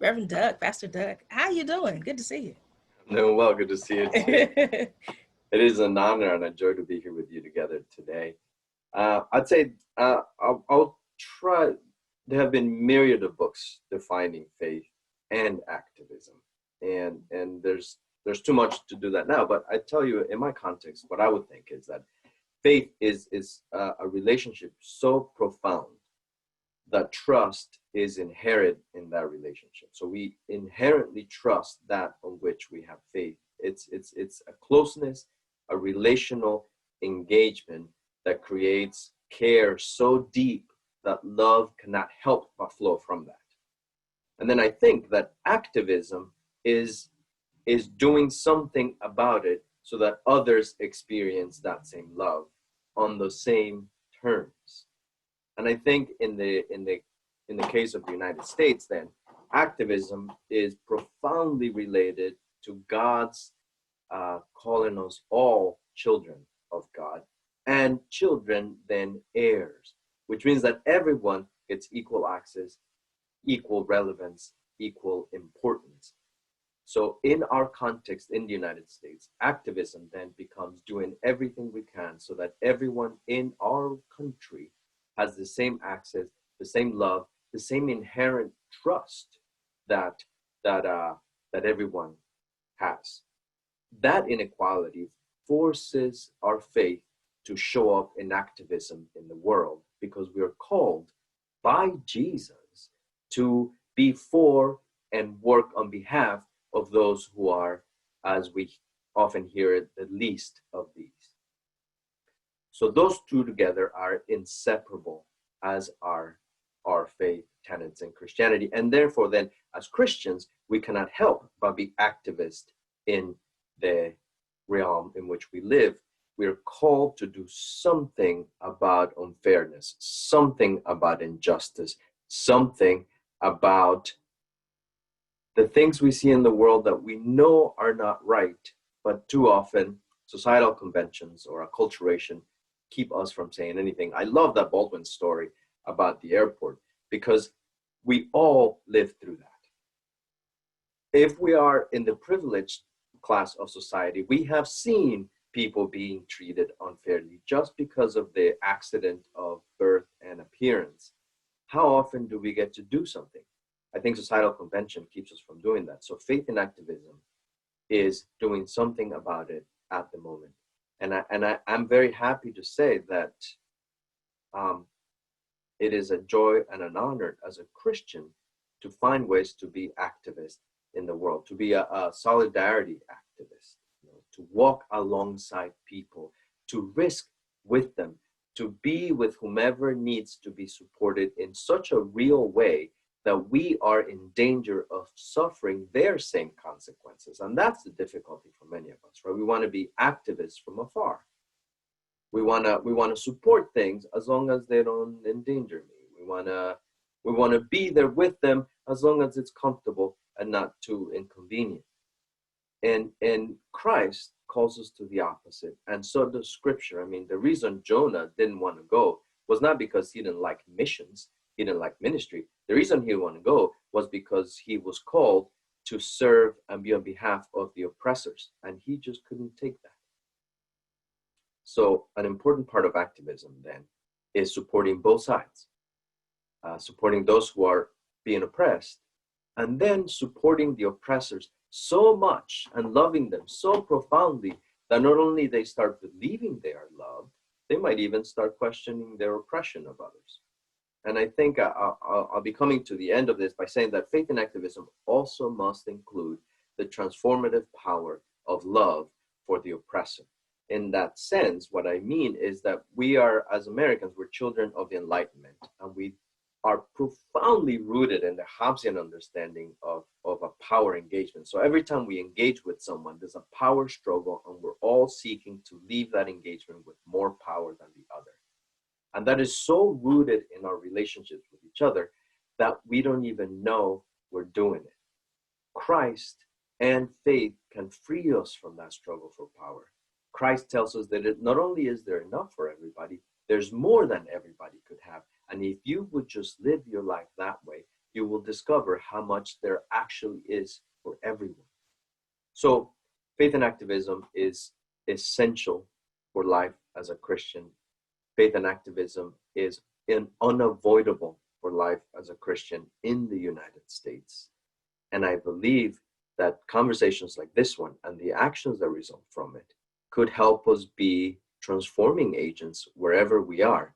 Speaker 8: Reverend Doug, Pastor Doug, how you doing? Good to see you.
Speaker 10: I'm doing well, good to see you too. It is an honor and a joy to be here with you together today. I'd say I'll try. There have been myriad of books defining faith and activism. And there's too much to do that now, but I tell you, in my context, what I would think is that faith is a relationship so profound that trust is inherent in that relationship. So we inherently trust that on which we have faith. It's a closeness, a relational engagement that creates care so deep that love cannot help but flow from that. And then I think that activism is doing something about it so that others experience that same love on the same terms. And I think in the case of the United States, then activism is profoundly related to God's calling us all children of God, and children then heirs, which means that everyone gets equal access, equal relevance, equal importance. So in our context in the United States, activism then becomes doing everything we can so that everyone in our country has the same access, the same love, the same inherent trust that everyone has. That inequality forces our faith to show up in activism in the world, because we are called by Jesus to be for and work on behalf of those who are, as we often hear it, the least of these. So those two together are inseparable as our faith tenets in Christianity. And therefore then, as Christians, we cannot help but be activists in the realm in which we live. We are called to do something about unfairness, something about injustice, something about the things we see in the world that we know are not right, but too often societal conventions or acculturation keep us from saying anything. I love that Baldwin story about the airport, because we all live through that. If we are in the privileged class of society, we have seen people being treated unfairly just because of the accident of birth and appearance. How often do we get to do something? I think societal convention keeps us from doing that. So faith in activism is doing something about it at the moment. And I'm very happy to say that it is a joy and an honor as a Christian to find ways to be activist in the world, to be a solidarity activist, to walk alongside people, to risk with them, to be with whomever needs to be supported in such a real way that we are in danger of suffering their same consequences. And that's the difficulty for many of us, right? We want to be activists from afar. We want to support things as long as they don't endanger me. We want to be there with them as long as it's comfortable and not too inconvenient. And Christ calls us to the opposite. And so does Scripture. I mean, the reason Jonah didn't want to go was not because he didn't like missions, he didn't like ministry. The reason he didn't want to go was because he was called to serve and be on behalf of the oppressors. And he just couldn't take that. So an important part of activism then is supporting both sides, supporting those who are being oppressed, and then supporting the oppressors so much and loving them so profoundly that not only they start believing they are loved, they might even start questioning their oppression of others. And I think I'll be coming to the end of this by saying that faith in activism also must include the transformative power of love for the oppressor. In that sense, what I mean is that we are, as Americans, we're children of the Enlightenment, and we are profoundly rooted in the Hobbesian understanding of a power engagement. So every time we engage with someone, there's a power struggle, and we're all seeking to leave that engagement with more power than the other. And that is so rooted in our relationships with each other that we don't even know we're doing it. Christ and faith can free us from that struggle for power. Christ tells us that not only is there enough for everybody, there's more than everybody could have. And if you would just live your life that way, you will discover how much there actually is for everyone. So faith and activism is essential for life as a Christian. Faith and activism is unavoidable for life as a Christian in the United States. And I believe that conversations like this one and the actions that result from it could help us be transforming agents wherever we are.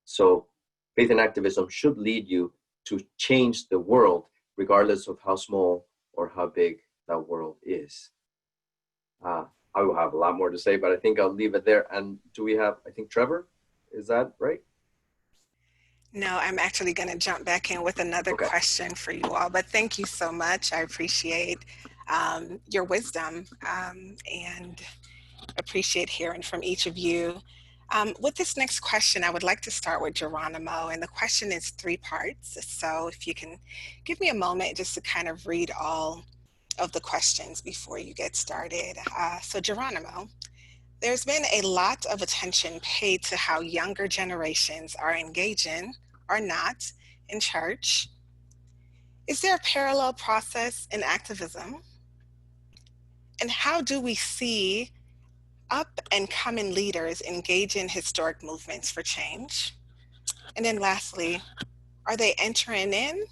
Speaker 10: So faith and activism should lead you to change the world, regardless of how small or how big that world is. I will have a lot more to say, but I think I'll leave it there. And do we have, I think, Trevor? Is that right?
Speaker 9: No, I'm actually going to jump back in with another question for you all, but thank you so much. I appreciate your wisdom and appreciate hearing from each of you. With this next question, I would like to start with Geronimo, and the question is 3 parts. So if you can give me a moment just to kind of read all of the questions before you get started. So Geronimo, there's been a lot of attention paid to how younger generations are engaging or not in church. Is there a parallel process in activism? And how do we see up and coming leaders engage in historic movements for change? And then lastly, are they entering in,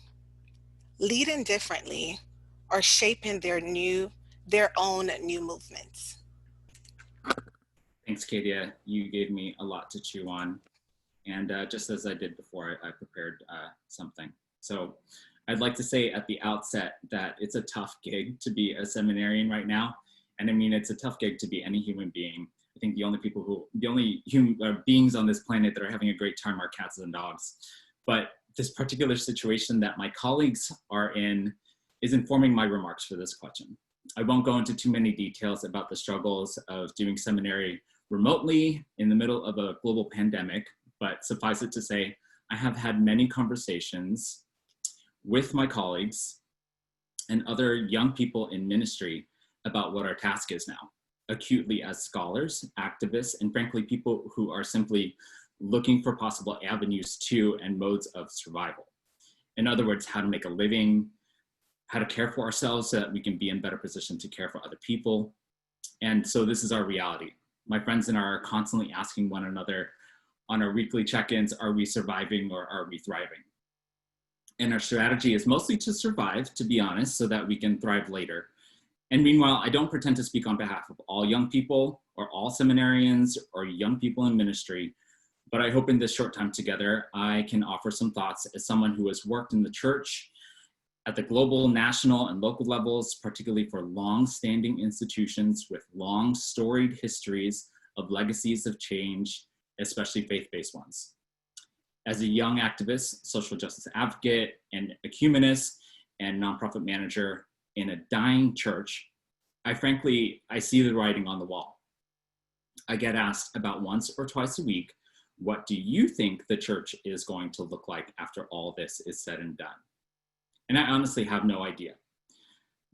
Speaker 9: leading differently, or shaping their own new movements?
Speaker 6: Thanks, Katia. You gave me a lot to chew on. And just as I did before, I prepared something. So I'd like to say at the outset that it's a tough gig to be a seminarian right now. And I mean, it's a tough gig to be any human being. I think the only beings on this planet that are having a great time are cats and dogs. But this particular situation that my colleagues are in is informing my remarks for this question. I won't go into too many details about the struggles of doing seminary remotely in the middle of a global pandemic, but suffice it to say, I have had many conversations with my colleagues and other young people in ministry about what our task is now, acutely as scholars, activists, and frankly, people who are simply looking for possible avenues to and modes of survival. In other words, how to make a living, how to care for ourselves so that we can be in better position to care for other people. And so this is our reality. My friends and I are constantly asking one another on our weekly check-ins, are we surviving or are we thriving? And our strategy is mostly to survive, to be honest, so that we can thrive later. And meanwhile, I don't pretend to speak on behalf of all young people or all seminarians or young people in ministry, but I hope in this short time together, I can offer some thoughts as someone who has worked in the church at the global, national, and local levels, particularly for long-standing institutions with long storied histories of legacies of change, especially faith-based ones. As a young activist, social justice advocate, and ecumenist, and nonprofit manager in a dying church, I see the writing on the wall. I get asked about once or twice a week, what do you think the church is going to look like after all this is said and done? And I honestly have no idea.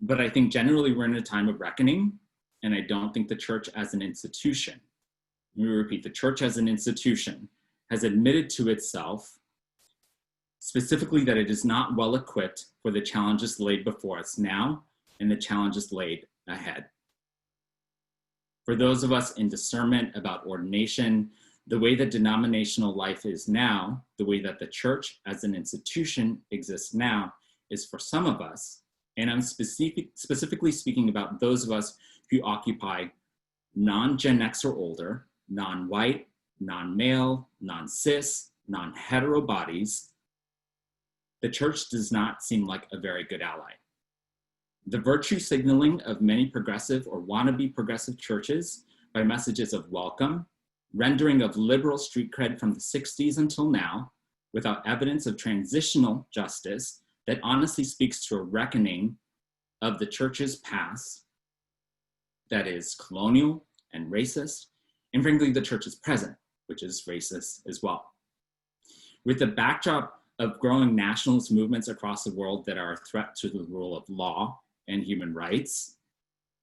Speaker 6: But I think generally we're in a time of reckoning, and I don't think the church as an institution, let me repeat, the church as an institution has admitted to itself specifically that it is not well equipped for the challenges laid before us now and the challenges laid ahead. For those of us in discernment about ordination, the way that denominational life is now, the way that the church as an institution exists now, is for some of us, and I'm specifically speaking about those of us who occupy non-Gen X or older, non-white, non-male, non-cis, non-hetero bodies, the church does not seem like a very good ally. The virtue signaling of many progressive or wannabe progressive churches by messages of welcome, rendering of liberal street cred from the 60s until now, without evidence of transitional justice that honestly speaks to a reckoning of the church's past that is colonial and racist, and frankly, the church's present, which is racist as well. With the backdrop of growing nationalist movements across the world that are a threat to the rule of law and human rights,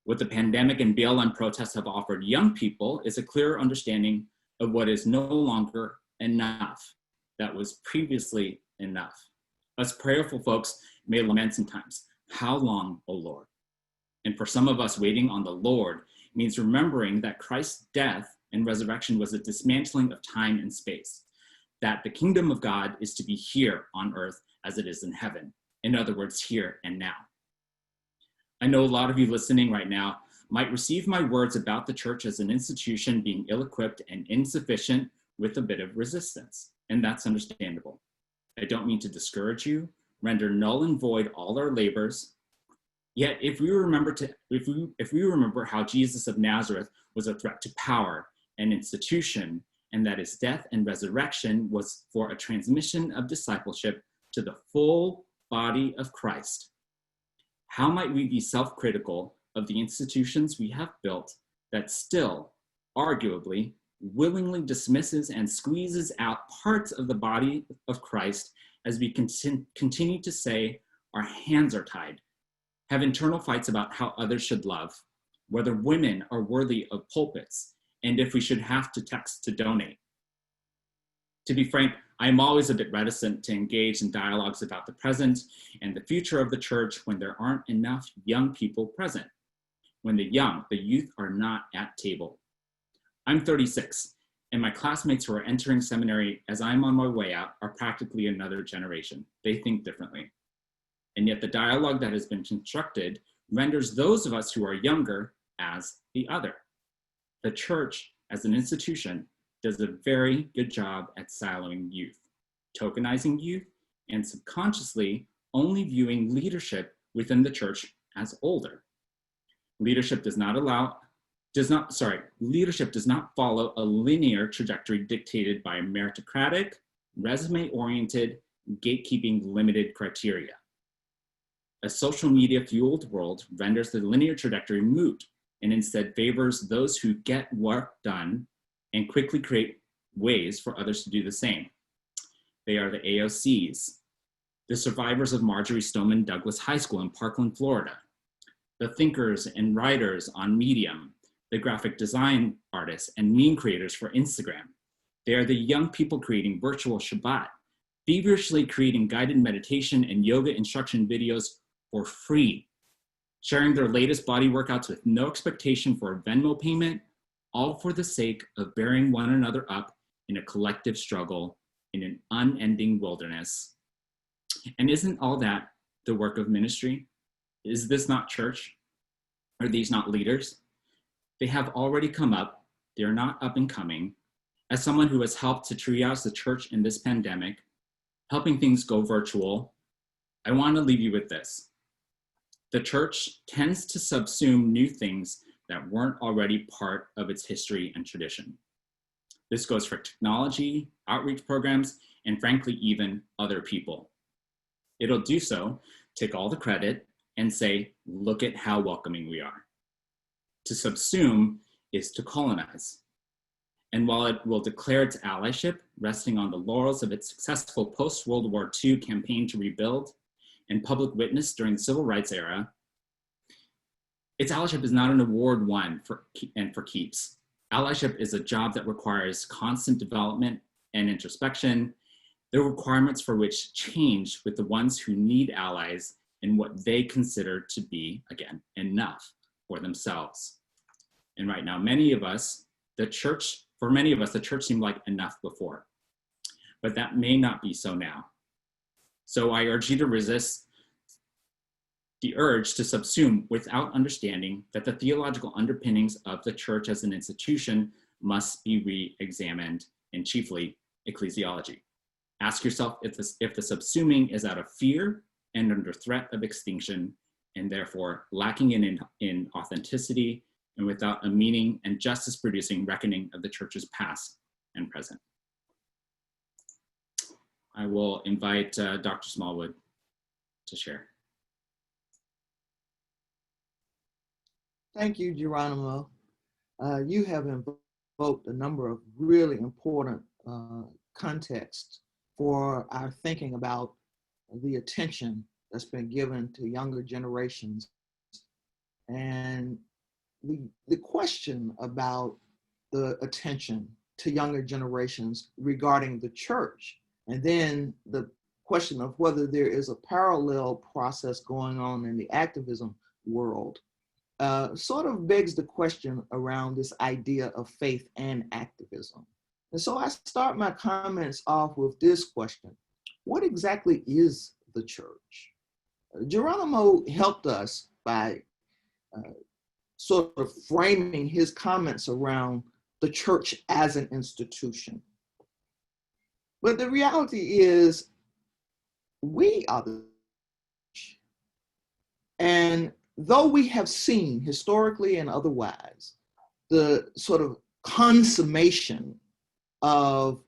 Speaker 6: what the pandemic and BLM protests have offered young people is a clearer understanding of what is no longer enough that was previously enough. Us prayerful folks may lament sometimes, how long, O Lord? And for some of us, waiting on the Lord means remembering that Christ's death and resurrection was a dismantling of time and space, that the kingdom of God is to be here on earth as it is in heaven. In other words, here and now. I know a lot of you listening right now might receive my words about the church as an institution being ill-equipped and insufficient with a bit of resistance, and that's understandable. I don't mean to discourage you, render null and void all our labors. Yet if we remember how Jesus of Nazareth was a threat to power and institution, and that his death and resurrection was for a transmission of discipleship to the full body of Christ, how might we be self-critical of the institutions we have built that still, arguably, willingly dismisses and squeezes out parts of the body of Christ as we continue to say our hands are tied, have internal fights about how others should love, whether women are worthy of pulpits, and if we should have to text to donate. To be frank, I'm always a bit reticent to engage in dialogues about the present and the future of the church when there aren't enough young people present, when the youth are not at table. I'm 36, and my classmates who are entering seminary as I'm on my way out are practically another generation. They think differently. And yet the dialogue that has been constructed renders those of us who are younger as the other. The church, as an institution, does a very good job at siloing youth, tokenizing youth, and subconsciously only viewing leadership within the church as older. Leadership does not follow a linear trajectory dictated by meritocratic, resume-oriented, gatekeeping limited criteria. A social media fueled world renders the linear trajectory moot and instead favors those who get work done and quickly create ways for others to do the same. They are the AOCs, the survivors of Marjorie Stoneman Douglas High School in Parkland, Florida, the thinkers and writers on Medium, the graphic design artists and meme creators for Instagram. They are the young people creating virtual Shabbat, feverishly creating guided meditation and yoga instruction videos for free, sharing their latest body workouts with no expectation for a Venmo payment, all for the sake of bearing one another up in a collective struggle in an unending wilderness. And isn't all that the work of ministry? Is this not church? Are these not leaders? They have already come up. They're not up and coming. As someone who has helped to triage the church in this pandemic, helping things go virtual, I want to leave you with this. The church tends to subsume new things that weren't already part of its history and tradition. This goes for technology, outreach programs, and frankly, even other people. It'll do so, take all the credit, and say, look at how welcoming we are. To subsume is to colonize. And while it will declare its allyship, resting on the laurels of its successful post-World War II campaign to rebuild and public witness during the civil rights era, its allyship is not an award won for keeps. Allyship is a job that requires constant development and introspection, the requirements for which change with the ones who need allies and what they consider to be, again, enough for themselves. And right now, for many of us, the church seemed like enough before, but that may not be so now. So I urge you to resist the urge to subsume without understanding that the theological underpinnings of the church as an institution must be re-examined, and chiefly ecclesiology. Ask yourself if the subsuming is out of fear and under threat of extinction, and therefore lacking in authenticity and without a meaning and justice-producing reckoning of the church's past and present. I will invite Dr. Smallwood to share.
Speaker 5: Thank you, Geronimo. You have invoked a number of really important contexts for our thinking about the attention that's been given to younger generations. And the question about the attention to younger generations regarding the church, and then the question of whether there is a parallel process going on in the activism world, sort of begs the question around this idea of faith and activism. And so I start my comments off with this question: what exactly is the church? Geronimo helped us by sort of framing his comments around the church as an institution. But the reality is, we are the church. And though we have seen historically and otherwise the sort of consummation of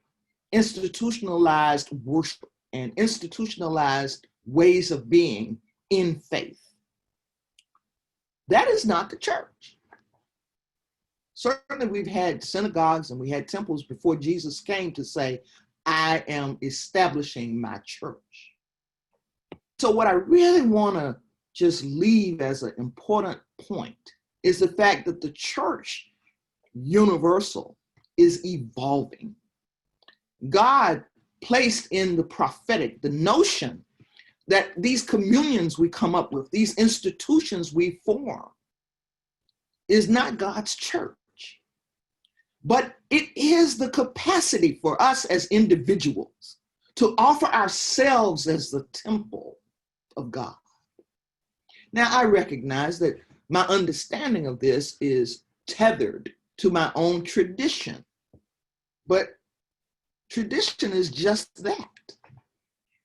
Speaker 5: institutionalized worship and institutionalized ways of being in faith, that is not the church. Certainly we've had synagogues and we had temples before Jesus came to say, I am establishing my church. So what I really want to just leave as an important point is the fact that the church universal is evolving. God placed in the prophetic the notion that these communions we come up with, these institutions we form, is not God's church. But it is the capacity for us as individuals to offer ourselves as the temple of God. Now, I recognize that my understanding of this is tethered to my own tradition, but tradition is just that.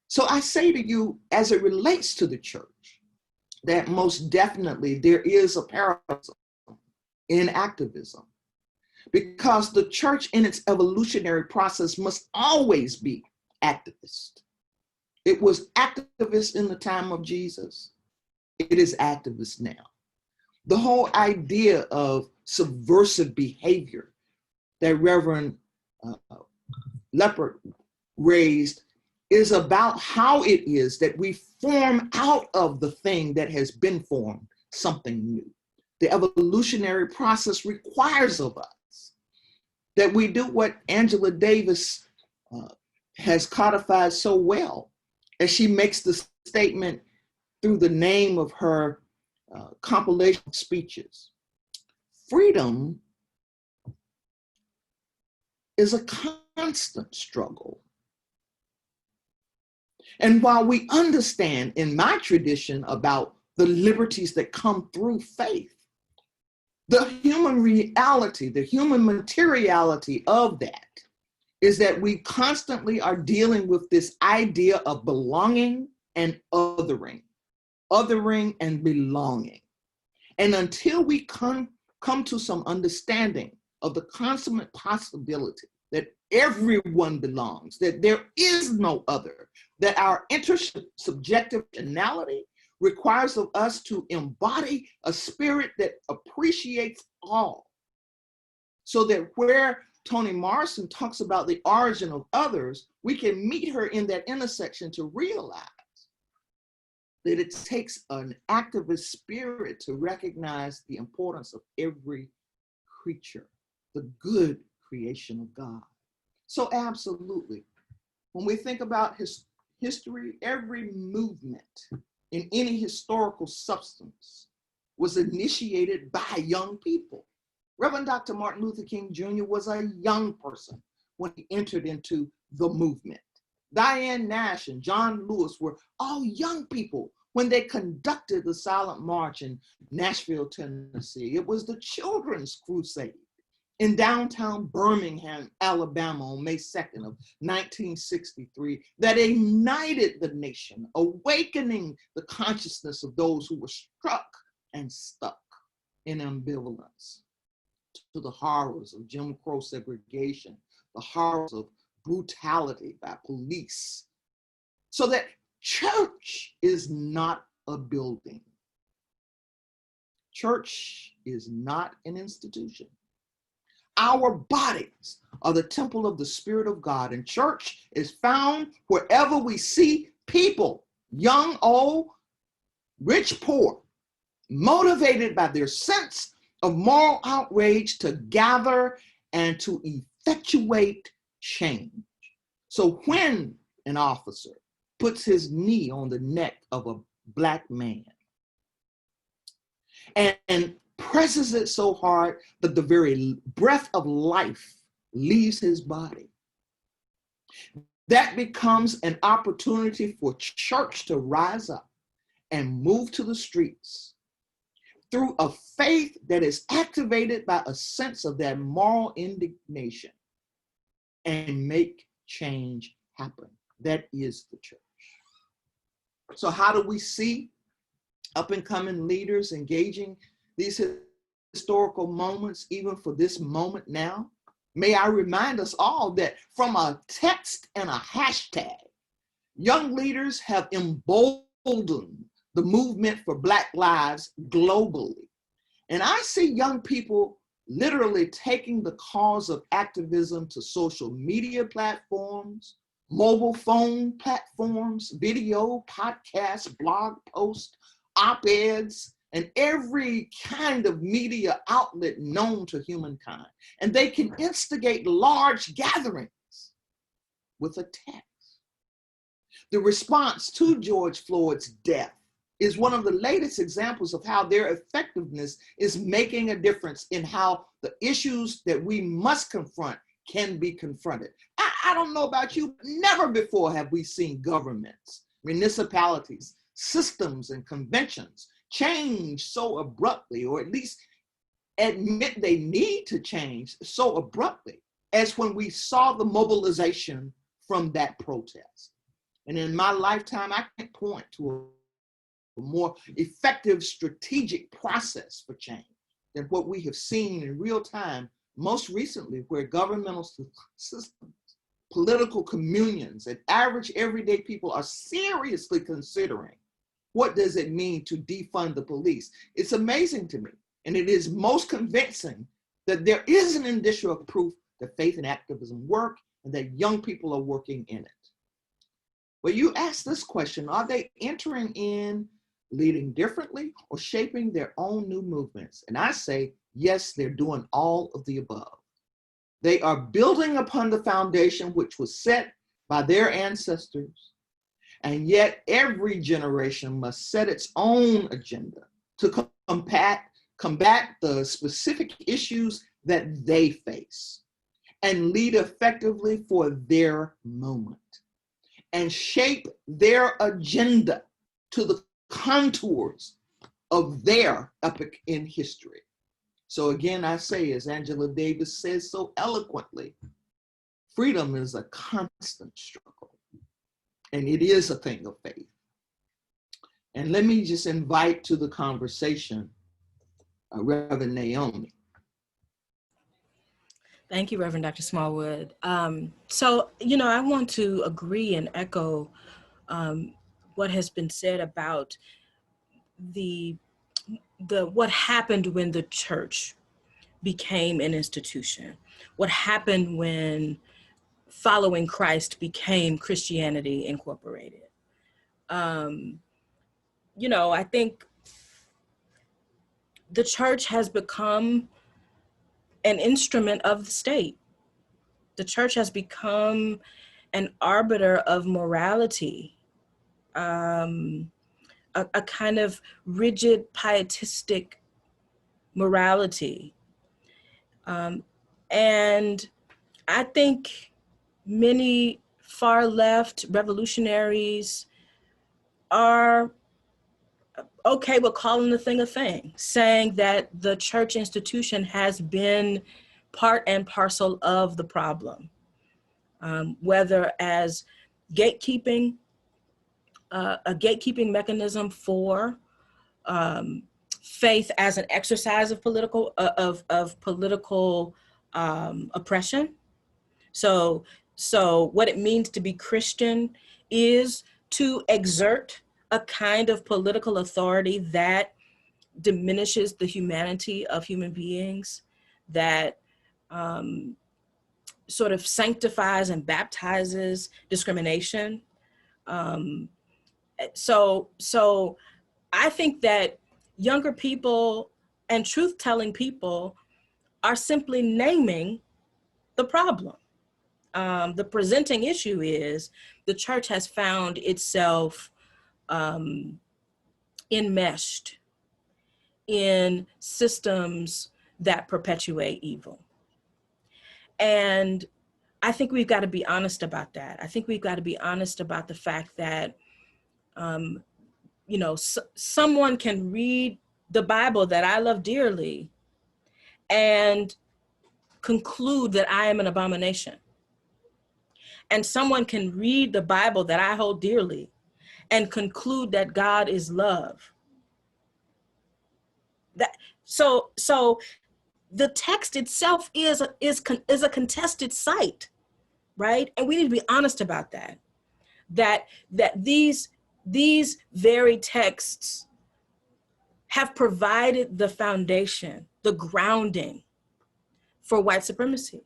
Speaker 5: So I say to you, as it relates to the church, that most definitely there is a parallelism in activism, because the church in its evolutionary process must always be activist. It was activist in the time of Jesus. It is activist now. The whole idea of subversive behavior that Reverend Leopard raised is about how it is that we form out of the thing that has been formed something new. The evolutionary process requires of us that we do what Angela Davis has codified so well, as she makes the statement through the name of her compilation of speeches. Freedom is a constant struggle. And while we understand in my tradition about the liberties that come through faith, the human reality, the human materiality of that is that we constantly are dealing with this idea of belonging and othering and belonging. And until we come to some understanding of the consummate possibility that everyone belongs, that there is no other, that our intersubjectivity requires of us to embody a spirit that appreciates all. So that where Toni Morrison talks about the origin of others, we can meet her in that intersection to realize that it takes an activist spirit to recognize the importance of every creature, the good creation of God. So absolutely, when we think about history, every movement in any historical substance was initiated by young people. Reverend Dr. Martin Luther King Jr. was a young person when he entered into the movement. Diane Nash and John Lewis were all young people when they conducted the silent march in Nashville, Tennessee. It was the Children's Crusade in downtown Birmingham, Alabama on May 2nd of 1963 that ignited the nation, awakening the consciousness of those who were struck and stuck in ambivalence to the horrors of Jim Crow segregation, the horrors of brutality by police. So that church is not a building. Church is not an institution. Our bodies are the temple of the Spirit of God, and church is found wherever we see people, young, old, rich, poor, motivated by their sense of moral outrage to gather and to effectuate change. So when an officer puts his knee on the neck of a Black man and presses it so hard that the very breath of life leaves his body, that becomes an opportunity for church to rise up and move to the streets through a faith that is activated by a sense of that moral indignation and make change happen. That is the church. So how do we see up and coming leaders engaging these historical moments, even for this moment now? May I remind us all that from a text and a hashtag, young leaders have emboldened the movement for Black lives globally. And I see young people literally taking the cause of activism to social media platforms, mobile phone platforms, video, podcasts, blog posts, op-eds, and every kind of media outlet known to humankind. And they can instigate large gatherings with a text. The response to George Floyd's death is one of the latest examples of how their effectiveness is making a difference in how the issues that we must confront can be confronted. I don't know about you, but never before have we seen governments, municipalities, systems, and conventions change so abruptly, or at least admit they need to change so abruptly as when we saw the mobilization from that protest. And in my lifetime, I can point to a more effective strategic process for change than what we have seen in real time, most recently, where governmental systems, political communions, and average everyday people are seriously considering what does it mean to defund the police. It's amazing to me, and it is most convincing that there is an indicia of proof that faith and activism work and that young people are working in it. Well, you ask this question, are they entering in, leading differently, or shaping their own new movements? And I say, yes, they're doing all of the above. They are building upon the foundation which was set by their ancestors, and yet every generation must set its own agenda to combat the specific issues that they face and lead effectively for their moment and shape their agenda to the contours of their epoch in history. So again, I say, as Angela Davis says so eloquently, freedom is a constant struggle, and it is a thing of faith. And let me just invite to the conversation Reverend Naomi.
Speaker 8: Thank you, Reverend Dr. Smallwood. So, I want to agree and echo what has been said about what happened when the church became an institution, what happened when following Christ became Christianity Incorporated. I think the church has become an instrument of the state. The church has become an arbiter of morality, a kind of rigid pietistic morality. And I think many far left revolutionaries are okay with calling the thing a thing, saying that the church institution has been part and parcel of the problem, whether as gatekeeping, a gatekeeping mechanism for faith as an exercise of political oppression. So what it means to be Christian is to exert a kind of political authority that diminishes the humanity of human beings, that sort of sanctifies and baptizes discrimination. So I think that younger people and truth-telling people are simply naming the problem. The presenting issue is the church has found itself enmeshed in systems that perpetuate evil. And I think we've got to be honest about that. I think we've got to be honest about the fact that, someone can read the Bible that I love dearly and conclude that I am an abomination. And someone can read the Bible that I hold dearly and conclude that God is love. So the text itself is a contested site, right? And we need to be honest about that. That these very texts have provided the foundation, the grounding for white supremacy,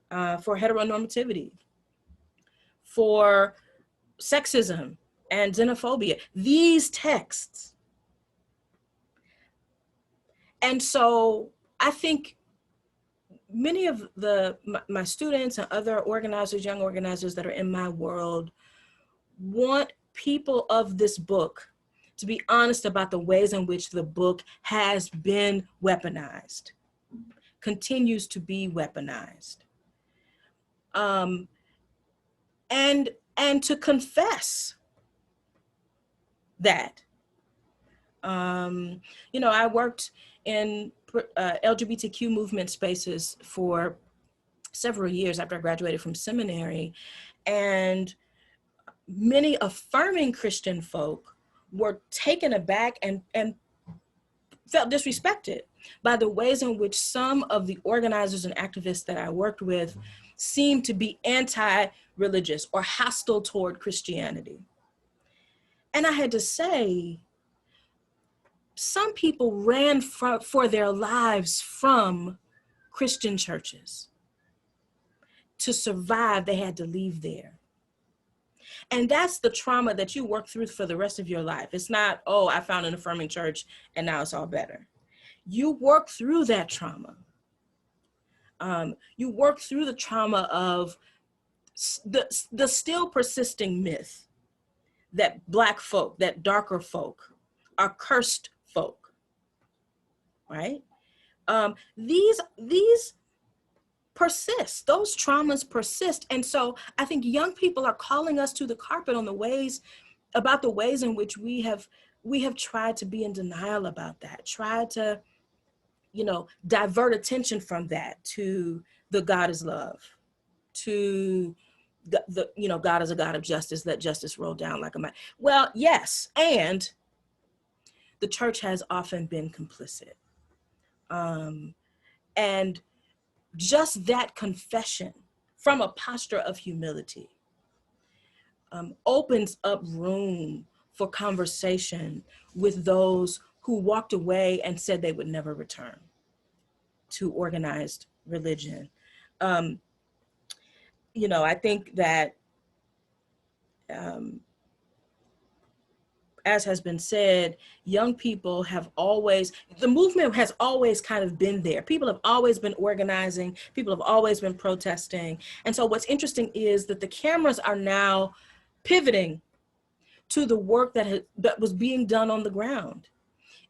Speaker 8: for heteronormativity, for sexism and xenophobia. These texts. And so I think many of my students and other organizers, young organizers that are in my world, want people of this book to be honest about the ways in which the book has been weaponized, continues to be weaponized, and to confess that. You know, I worked in LGBTQ movement spaces for several years after I graduated from seminary, and many affirming Christian folk were taken aback and felt disrespected by the ways in which some of the organizers and activists that I worked with seemed to be anti-religious or hostile toward Christianity. And I had to say, some people ran for their lives from Christian churches. To survive, they had to leave there. And that's the trauma that you work through for the rest of your life. It's not, oh, I found an affirming church and now it's all better. You work through that trauma. You work through the trauma of the still persisting myth that Black folk, that darker folk are cursed folk, right? These persist, those traumas persist. And so I think young people are calling us to the carpet on the ways in which we have tried to be in denial about that, tried to, you know, divert attention from that to the God is love, to the you know, God is a God of justice, let justice roll down like a mighty. Well, yes, and the church has often been complicit. And just that confession from a posture of humility opens up room for conversation with those who walked away and said they would never return to organized religion. You know, I think that, as has been said, young people have always, the movement has always kind of been there. People have always been organizing, people have always been protesting. And so what's interesting is that the cameras are now pivoting to the work that was being done on the ground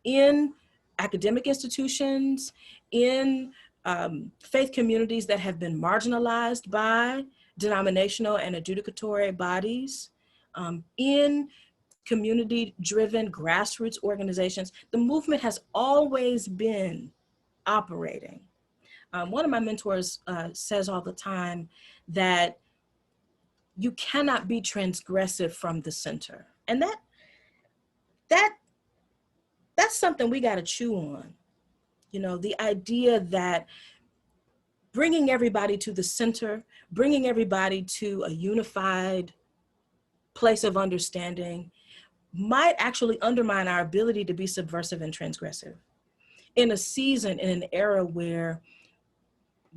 Speaker 8: in academic institutions, in faith communities that have been marginalized by denominational and adjudicatory bodies, in community-driven grassroots organizations. The movement has always been operating. One of my mentors says all the time that you cannot be transgressive from the center. And that's something we got to chew on. You know, the idea that bringing everybody to the center, bringing everybody to a unified place of understanding might actually undermine our ability to be subversive and transgressive in a season, in an era where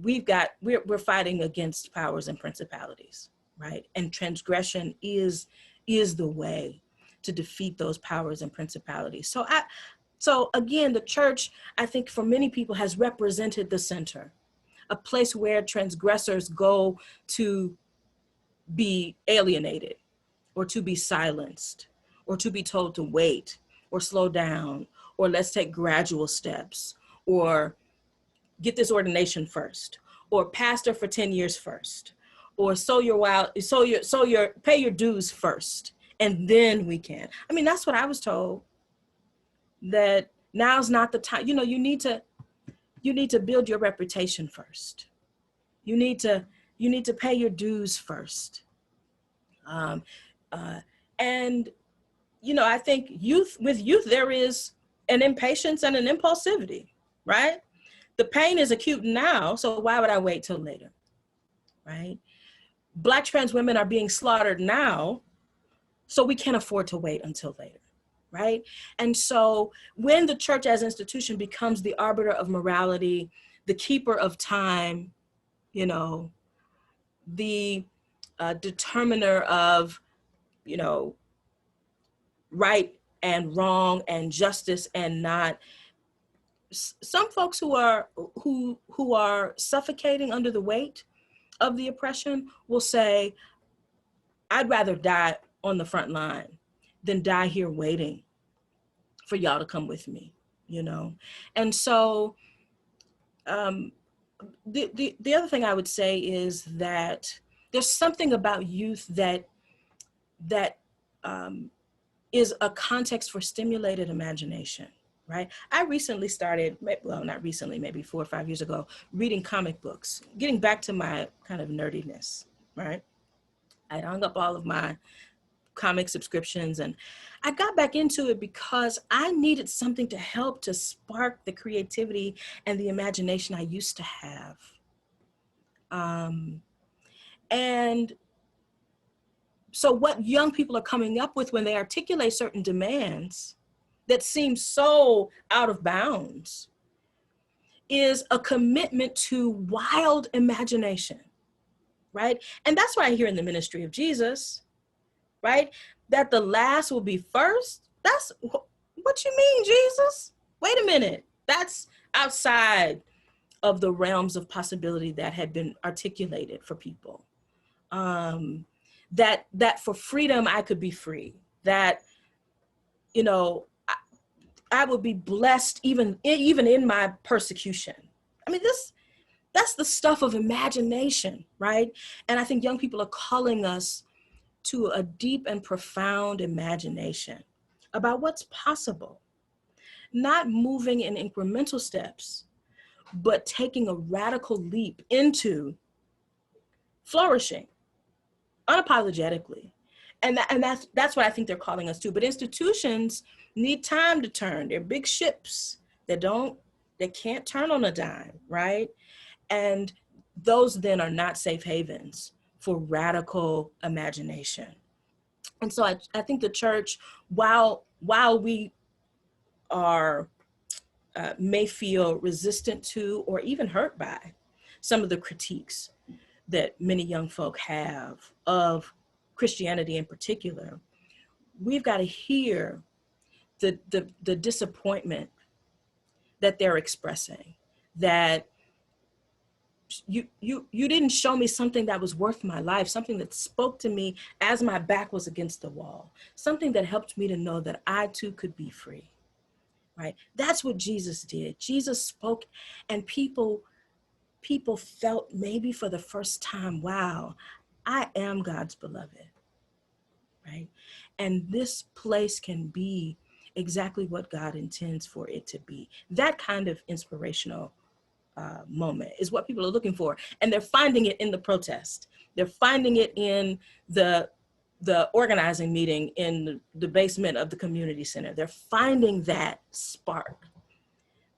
Speaker 8: we're fighting against powers and principalities, right? And transgression is the way to defeat those powers and principalities. So again, the church, I think for many people has represented the center, a place where transgressors go to be alienated or to be silenced or to be told to wait or slow down, or let's take gradual steps, or get this ordination first, or pastor for 10 years first, or pay your dues first, and then we can. I mean, that's what I was told. that now's not the time. You know, you need to build your reputation first. You need to pay your dues first. And you know, I think with youth there is an impatience and an impulsivity, right? The pain is acute now, so why would I wait till later, right? Black trans women are being slaughtered now, so we can't afford to wait until later, right? And so when the church as institution becomes the arbiter of morality, the keeper of time, you know, the determiner of, you know, right and wrong and justice and not, some folks who are suffocating under the weight of the oppression will say, I'd rather die on the front line than die here waiting for y'all to come with me, you know? And so the other thing I would say is that there's something about youth that is a context for stimulated imagination, right? I recently started, well, not recently, maybe 4 or 5 years ago, reading comic books, getting back to my kind of nerdiness, right? I hung up all of my comic subscriptions and I got back into it because I needed something to help to spark the creativity and the imagination I used to have. And so what young people are coming up with when they articulate certain demands that seem so out of bounds is a commitment to wild imagination, right? And that's why I hear in the ministry of Jesus, right? That the last will be first. That's what you mean, Jesus? Wait a minute. That's outside of the realms of possibility that had been articulated for people. That for freedom, I could be free. That, you know, I would be blessed even in my persecution. I mean, that's the stuff of imagination, right? And I think young people are calling us to a deep and profound imagination about what's possible, not moving in incremental steps, but taking a radical leap into flourishing unapologetically. And that's what I think they're calling us to. But institutions need time to turn. They're big ships that can't turn on a dime, right? And those then are not safe havens for radical imagination. And so I think the church, while we are may feel resistant to or even hurt by some of the critiques that many young folk have of Christianity in particular, we've got to hear the disappointment that they're expressing, that you didn't show me something that was worth my life, something that spoke to me as my back was against the wall, something that helped me to know that I too could be free, right? That's what Jesus did. Jesus spoke and people felt maybe for the first time, wow, I am God's beloved, right? And this place can be exactly what God intends for it to be. That kind of inspirational moment is what people are looking for. And they're finding it in the protest. They're finding it in the organizing meeting in the basement of the community center. They're finding that spark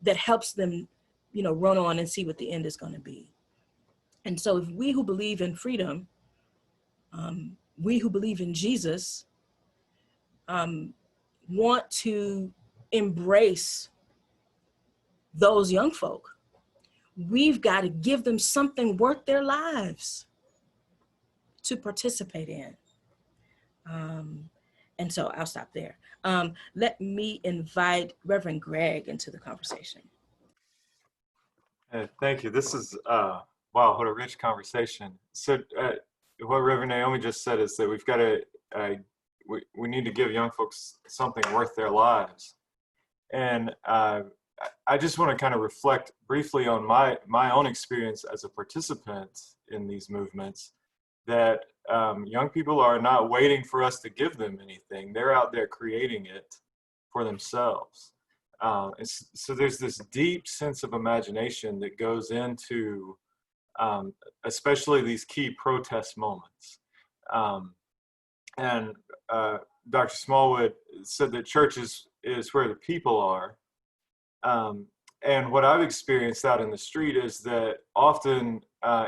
Speaker 8: that helps them, you know, run on and see what the end is going to be. And so if we who believe in freedom, we who believe in Jesus, want to embrace those young folk, we've got to give them something worth their lives to participate in. And so I'll stop there. Let me invite Reverend Greg into the conversation.
Speaker 7: Thank you. This is, wow, what a rich conversation. So what Reverend Naomi just said is that we've got to, we need to give young folks something worth their lives. And I just want to kind of reflect briefly on my own experience as a participant in these movements, that young people are not waiting for us to give them anything. They're out there creating it for themselves. So there's this deep sense of imagination that goes into especially these key protest moments. And Dr. Smallwood said that church is where the people are. And what I've experienced out in the street is that often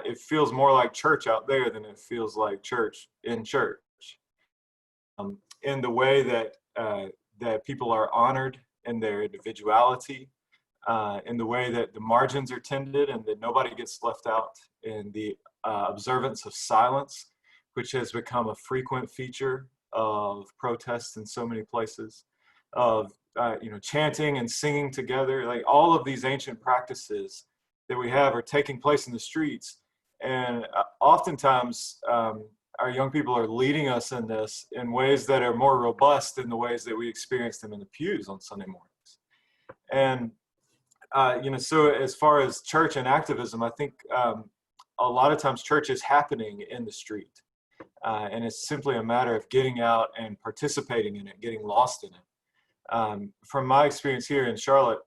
Speaker 7: it feels more like church out there than it feels like church in church. In the way that that people are honored in their individuality, in the way that the margins are tended and that nobody gets left out, in the observance of silence, which has become a frequent feature of protests in so many places, of chanting and singing together. Like, all of these ancient practices that we have are taking place in the streets, and oftentimes our young people are leading us in this in ways that are more robust than the ways that we experience them in the pews on Sunday mornings. And so as far as church and activism, I think a lot of times church is happening in the street, and it's simply a matter of getting out and participating in it, getting lost in it. From my experience here in Charlotte,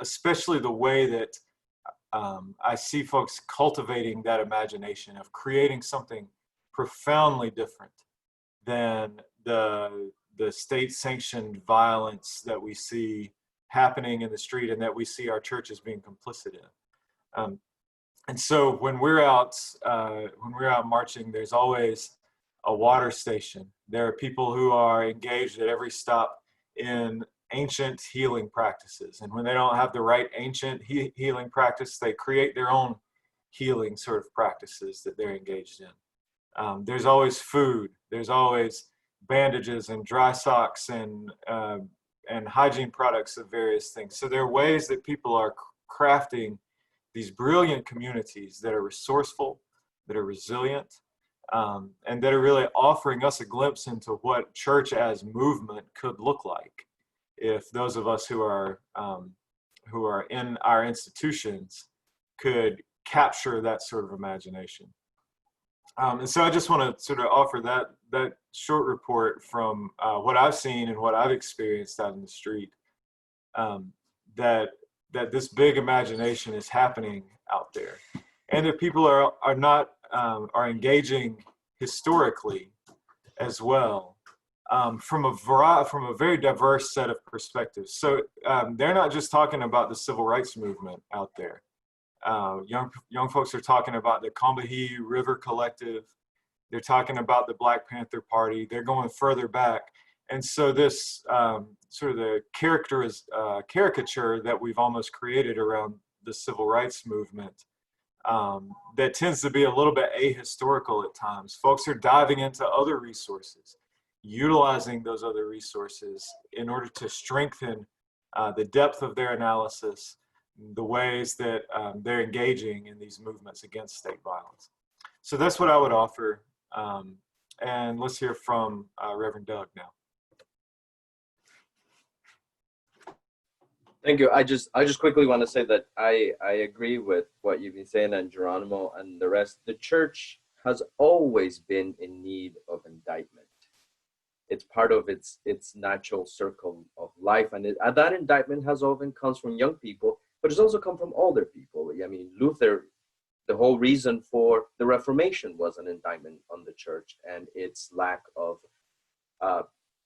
Speaker 7: especially the way that I see folks cultivating that imagination of creating something profoundly different than the state-sanctioned violence that we see happening in the street and that we see our churches being complicit in. And so when we're out marching, there's always a water station. There are people who are engaged at every stop in ancient healing practices. And when they don't have the right ancient healing practice, they create their own healing sort of practices that they're engaged in. There's always food. There's always bandages and dry socks and hygiene products of various things. So there are ways that people are crafting these brilliant communities that are resourceful, that are resilient, and that are really offering us a glimpse into what church as movement could look like if those of us who are in our institutions could capture that sort of imagination. And so I just want to sort of offer that short report from what I've seen and what I've experienced out in the street, that this big imagination is happening out there, and that people are engaging historically as well, from a very diverse set of perspectives. So they're not just talking about the civil rights movement out there. Young folks are talking about the Combahee River Collective. They're talking about the Black Panther Party. They're going further back. And so this sort of the caricature that we've almost created around the civil rights movement, that tends to be a little bit ahistorical at times. Folks are diving into other resources, utilizing those other resources in order to strengthen the depth of their analysis, the ways that they're engaging in these movements against state violence. So that's what I would offer. And let's hear from Reverend Doug now.
Speaker 10: Thank you. I just quickly want to say that I agree with what you've been saying, and Geronimo and the rest. The church has always been in need of indictment. It's part of its natural circle of life, and that indictment has often comes from young people, but it's also come from older people. I mean, Luther, the whole reason for the Reformation was an indictment on the church and its lack of,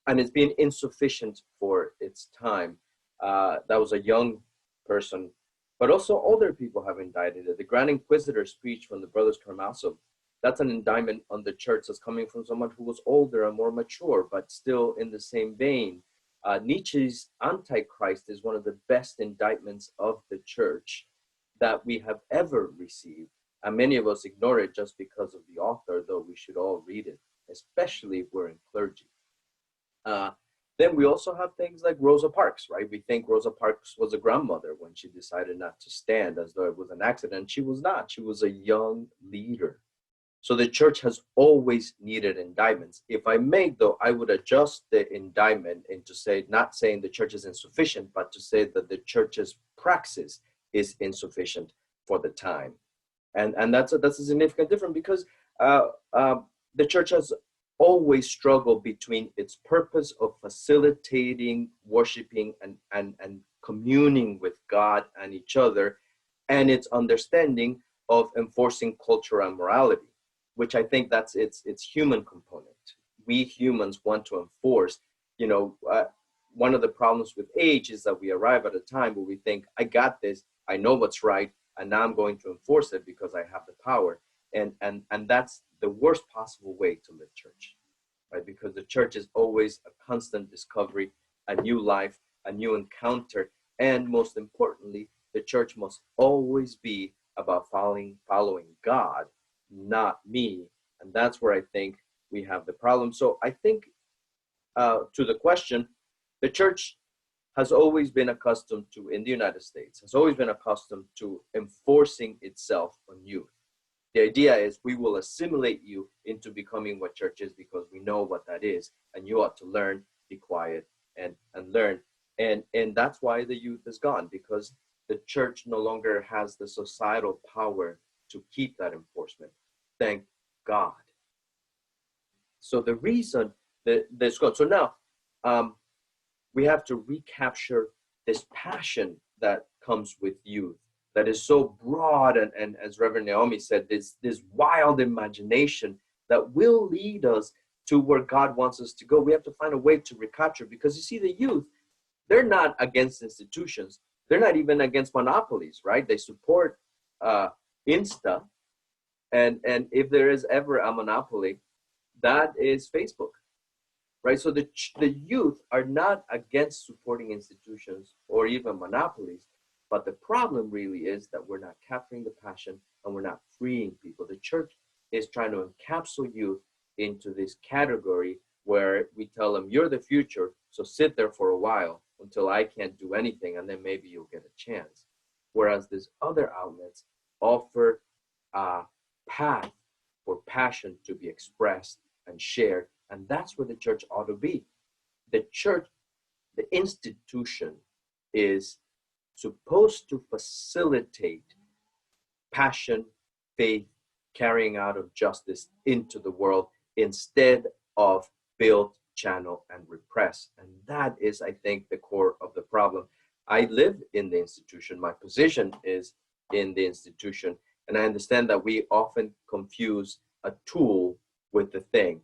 Speaker 10: and it's been insufficient for its time. That was a young person, but also older people have indicted it. The Grand Inquisitor's speech from the Brothers Karamazov, that's an indictment on the church that's coming from someone who was older and more mature, but still in the same vein. Nietzsche's Antichrist is one of the best indictments of the church that we have ever received. And many of us ignore it just because of the author, though we should all read it, especially if we're in clergy. Then we also have things like Rosa Parks, right? We think Rosa Parks was a grandmother when she decided not to stand, as though it was an accident. She was not. She was a young leader. So the church has always needed indictments. If I may, though, I would adjust the indictment into not saying the church is insufficient, but to say that the church's praxis is insufficient for the time. And that's a significant difference, because the church has always struggle between its purpose of facilitating, worshiping, and communing with God and each other, and its understanding of enforcing culture and morality, which I think that's its human component. We humans want to enforce, one of the problems with age is that we arrive at a time where we think, I got this, I know what's right, and now I'm going to enforce it because I have the power. And that's the worst possible way to live church, right? Because the church is always a constant discovery, a new life, a new encounter. And most importantly, the church must always be about following God, not me. And that's where I think we have the problem. So I think to the question, the church has always been accustomed to, in the United States, has always been accustomed to enforcing itself on youth. The idea is we will assimilate you into becoming what church is because we know what that is, and you ought to learn, be quiet, and learn. And that's why the youth is gone, because the church no longer has the societal power to keep that enforcement. Thank God. So the reason that this goes, so now we have to recapture this passion that comes with youth, that is so broad, and as Reverend Naomi said, this wild imagination that will lead us to where God wants us to go. We have to find a way to recapture, because you see, the youth, they're not against institutions. They're not even against monopolies, right? They support Insta. And if there is ever a monopoly, that is Facebook, right? So the youth are not against supporting institutions or even monopolies. But the problem really is that we're not capturing the passion and we're not freeing people. The church is trying to encapsulate youth into this category where we tell them, you're the future, so sit there for a while until I can't do anything, and then maybe you'll get a chance. Whereas these other outlets offer a path for passion to be expressed and shared, and that's where the church ought to be. The church, the institution, is supposed to facilitate passion, faith, carrying out of justice into the world instead of build, channel, and repress. And that is, I think, the core of the problem. I live in the institution. My position is in the institution. And I understand that we often confuse a tool with the thing.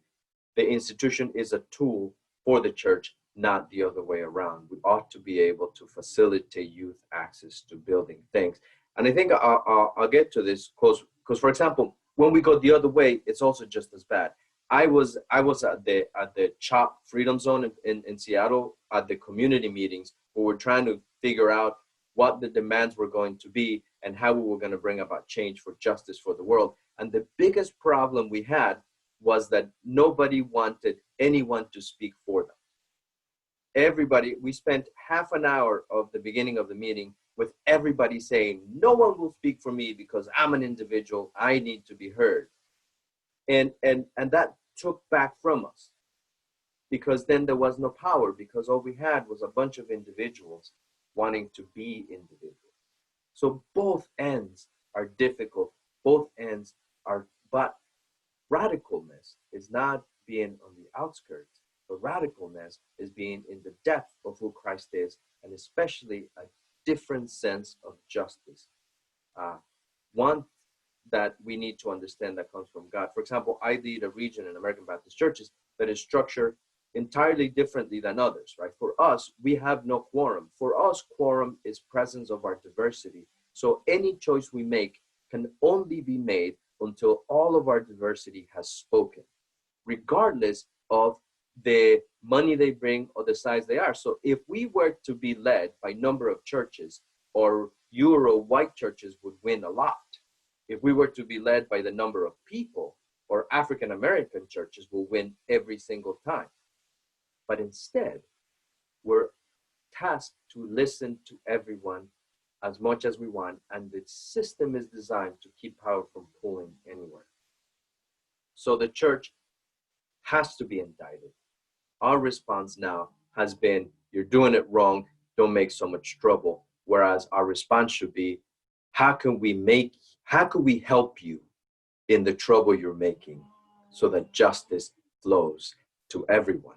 Speaker 10: The institution is a tool for the church, not the other way around. We ought to be able to facilitate youth access to building things. And I think I'll get to this close, because, for example, when we go the other way, it's also just as bad. I was at the CHOP Freedom Zone in Seattle at the community meetings, where we're trying to figure out what the demands were going to be and how we were going to bring about change for justice for the world. And the biggest problem we had was that nobody wanted anyone to speak for them. Everybody, we spent half an hour of the beginning of the meeting with everybody saying, no one will speak for me because I'm an individual, I need to be heard. And that took back from us, because then there was no power, because all we had was a bunch of individuals wanting to be individuals. So both ends are difficult, both ends are, but radicalness is not being on the outskirts. The radicalness is being in the depth of who Christ is, and especially a different sense of justice. One that we need to understand that comes from God. For example, I lead a region in American Baptist churches that is structured entirely differently than others, right? For us, we have no quorum. For us, quorum is presence of our diversity. So any choice we make can only be made until all of our diversity has spoken, regardless of the money they bring or the size they are. So if we were to be led by number of churches, or Euro white churches would win a lot. If we were to be led by the number of people, or African American churches will win every single time. But instead, we're tasked to listen to everyone as much as we want, and the system is designed to keep power from pulling anywhere. So the church has to be indicted. Our response now has been, you're doing it wrong, don't make so much trouble. Whereas our response should be, how can we help you in the trouble you're making so that justice flows to everyone.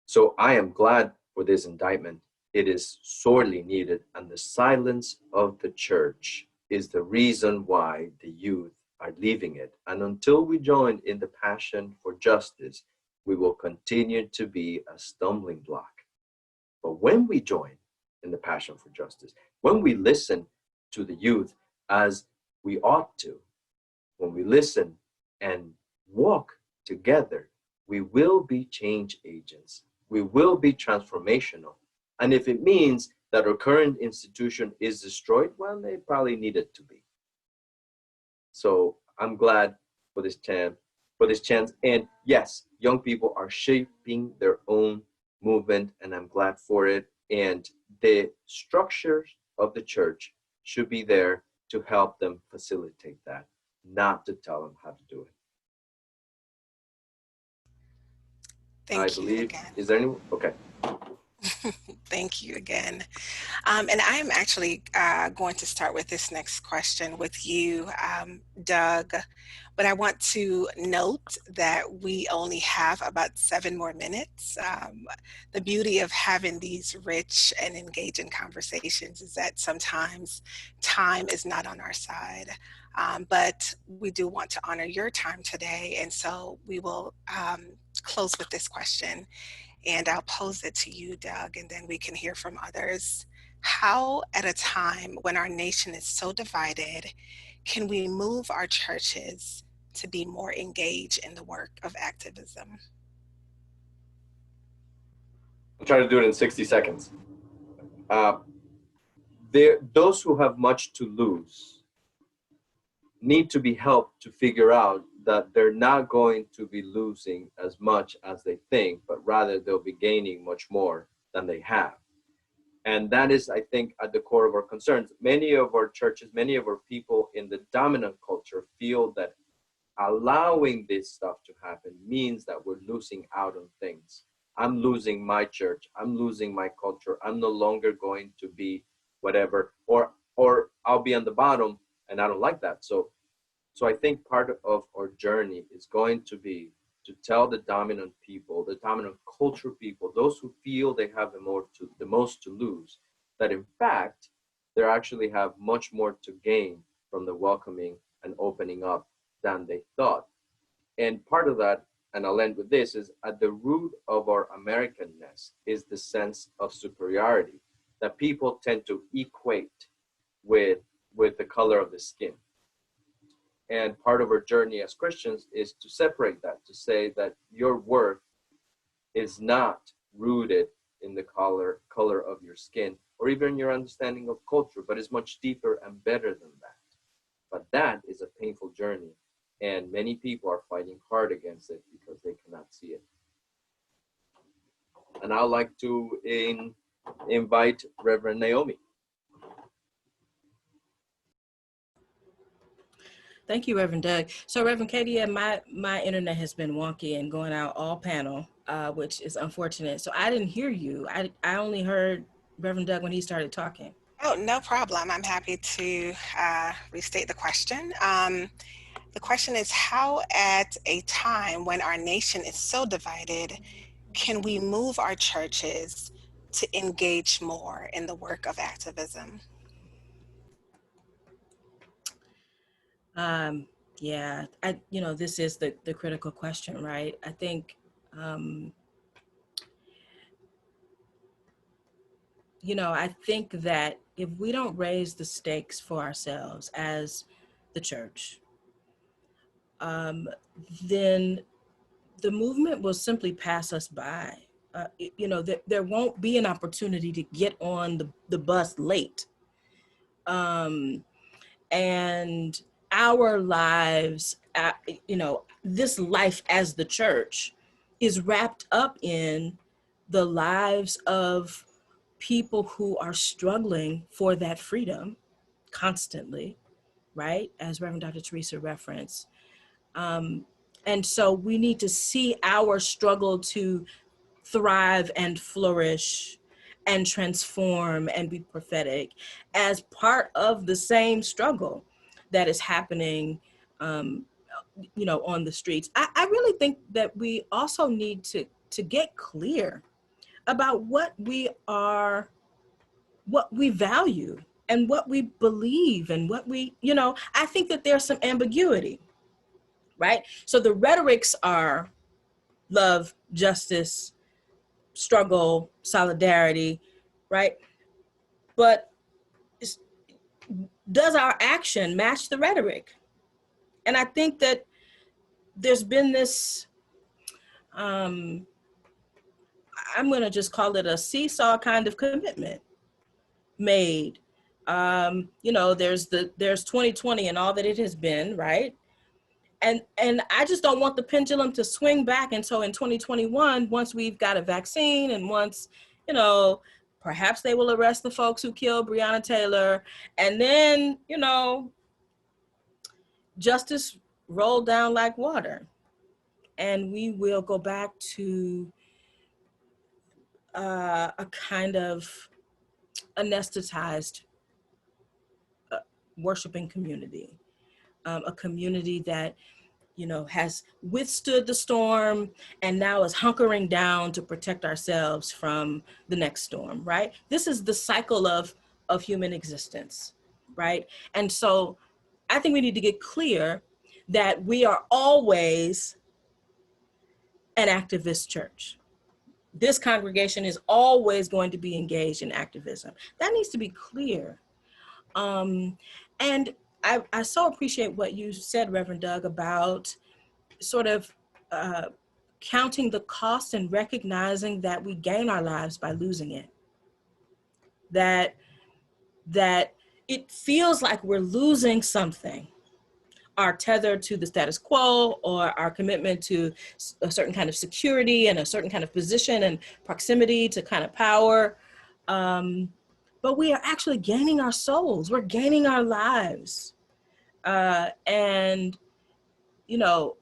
Speaker 10: So I am glad for this indictment. It is sorely needed, and the silence of the church is the reason why the youth are leaving it. And until we join in the passion for justice, we will continue to be a stumbling block. But when we join in the passion for justice, when we listen to the youth as we ought to, when we listen and walk together, we will be change agents. We will be transformational. And if it means that our current institution is destroyed, well, they probably need it to be. So I'm glad for this chance. And yes, young people are shaping their own movement, and I'm glad for it. And the structures of the church should be there to help them facilitate that, not to tell them how to do it.
Speaker 9: Thank you again.
Speaker 10: Is there anyone? Okay.
Speaker 9: Thank you again. And I am actually going to start with this next question with you, Doug. But I want to note that we only have about 7 more minutes. The beauty of having these rich and engaging conversations is that sometimes time is not on our side. But we do want to honor your time today. And so we will close with this question. And I'll pose it to you, Doug, and then we can hear from others. How, at a time when our nation is so divided, can we move our churches to be more engaged in the work of activism?
Speaker 10: I'll try to do it in 60 seconds. Those who have much to lose need to be helped to figure out that they're not going to be losing as much as they think, but rather they'll be gaining much more than they have. And that is, I think, at the core of our concerns. Many of our churches, many of our people in the dominant culture feel that allowing this stuff to happen means that we're losing out on things. I'm losing my church, I'm losing my culture, I'm no longer going to be whatever, or I'll be on the bottom, and I don't like that. So I think part of our journey is going to be to tell the dominant people, the dominant culture people, those who feel they have the most to lose, that in fact, they actually have much more to gain from the welcoming and opening up than they thought. And part of that, and I'll end with this, is at the root of our Americanness is the sense of superiority that people tend to equate with the color of the skin. And part of our journey as Christians is to separate that, to say that your worth is not rooted in the color of your skin or even your understanding of culture, but is much deeper and better than that. But that is a painful journey, and many people are fighting hard against it because they cannot see it. And I'd like to invite Reverend Naomi.
Speaker 8: Thank you, Reverend Doug. So Reverend Katie, my internet has been wonky and going out all panel, which is unfortunate. So I didn't hear you. I only heard Reverend Doug when he started talking.
Speaker 9: Oh, no problem. I'm happy to restate the question. The question is, how at a time when our nation is so divided, can we move our churches to engage more in the work of activism?
Speaker 8: Yeah, this is the critical question, right? I think, I think that if we don't raise the stakes for ourselves as the church, then the movement will simply pass us by. There won't be an opportunity to get on the bus late. And our lives, this life as the church is wrapped up in the lives of people who are struggling for that freedom constantly, right? As Reverend Dr. Teresa referenced. And so we need to see our struggle to thrive and flourish and transform and be prophetic as part of the same struggle that is happening you know, on the streets. I really think that we also need to get clear about what we value and what we believe and what we, you know, I think that there's some ambiguity, right? So the rhetorics are love, justice, struggle, solidarity, right? But does our action match the rhetoric? And I think that there's been this, I'm going to just call it a seesaw kind of commitment made. You know, there's 2020 and all that it has been, right? And I just don't want the pendulum to swing back. And so in 2021, once we've got a vaccine and once, you know, perhaps they will arrest the folks who killed Breonna Taylor, and then, you know, justice rolled down like water. And we will go back to a kind of anesthetized worshiping community, a community that, you know, has withstood the storm and now is hunkering down to protect ourselves from the next storm, right? This is the cycle of human existence, right? And so I think we need to get clear that we are always an activist church. This congregation is always going to be engaged in activism. That needs to be clear. And I so appreciate what you said, Reverend Doug, about sort of counting the cost and recognizing that we gain our lives by losing it. That it feels like we're losing something, our tether to the status quo or our commitment to a certain kind of security and a certain kind of position and proximity to kind of power. But we are actually gaining our souls. We're gaining our lives. And, you know,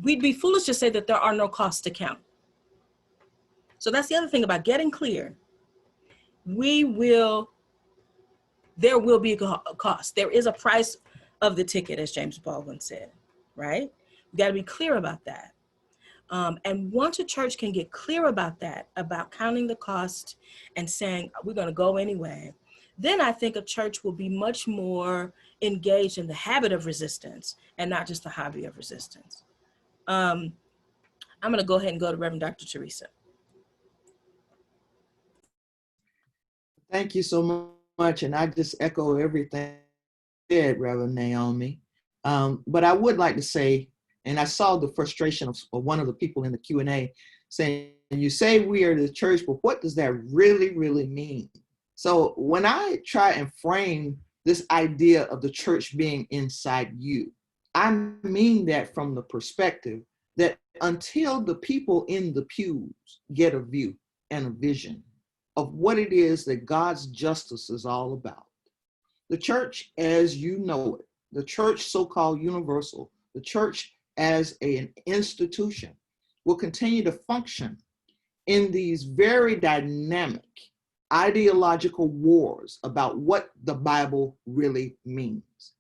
Speaker 8: we'd be foolish to say that there are no costs to count. So that's the other thing about getting clear. There will be a cost. There is a price of the ticket, as James Baldwin said, right? We got to be clear about that. And once a church can get clear about that, about counting the cost and saying, we're going to go anyway, then I think a church will be much more engaged in the habit of resistance and not just the hobby of resistance. I'm going to go ahead and go to Reverend Dr. Teresa.
Speaker 5: Thank you so much. And I just echo everything you said, Reverend Naomi. But I would like to say, and I saw the frustration of one of the people in the Q&A saying, you say we are the church, but what does that really, really mean? So when I try and frame this idea of the church being inside you, I mean that from the perspective that until the people in the pews get a view and a vision of what it is that God's justice is all about, the church as you know it, the church so-called universal, the church as an institution will continue to function in these very dynamic ideological wars about what the Bible really means.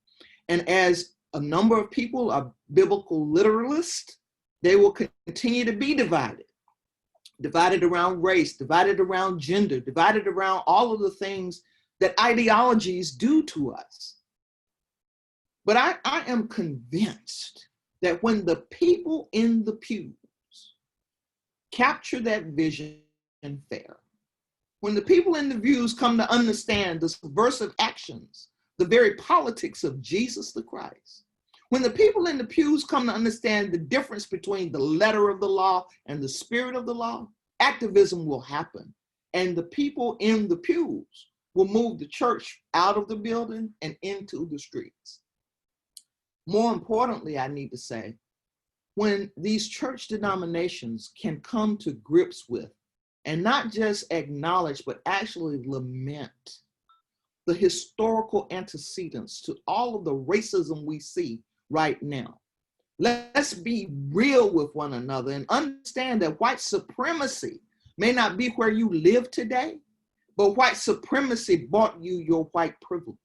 Speaker 5: And as a number of people are biblical literalists, they will continue to be divided around race, divided around gender, divided around all of the things that ideologies do to us. But I am convinced that when the people in the pews capture that vision fair, when the people in the pews come to understand the subversive actions, the very politics of Jesus the Christ, when the people in the pews come to understand the difference between the letter of the law and the spirit of the law, activism will happen. And the people in the pews will move the church out of the building and into the streets. More importantly, I need to say, when these church denominations can come to grips with and not just acknowledge, but actually lament the historical antecedents to all of the racism we see right now. Let's be real with one another and understand that white supremacy may not be where you live today, but white supremacy bought you your white privilege.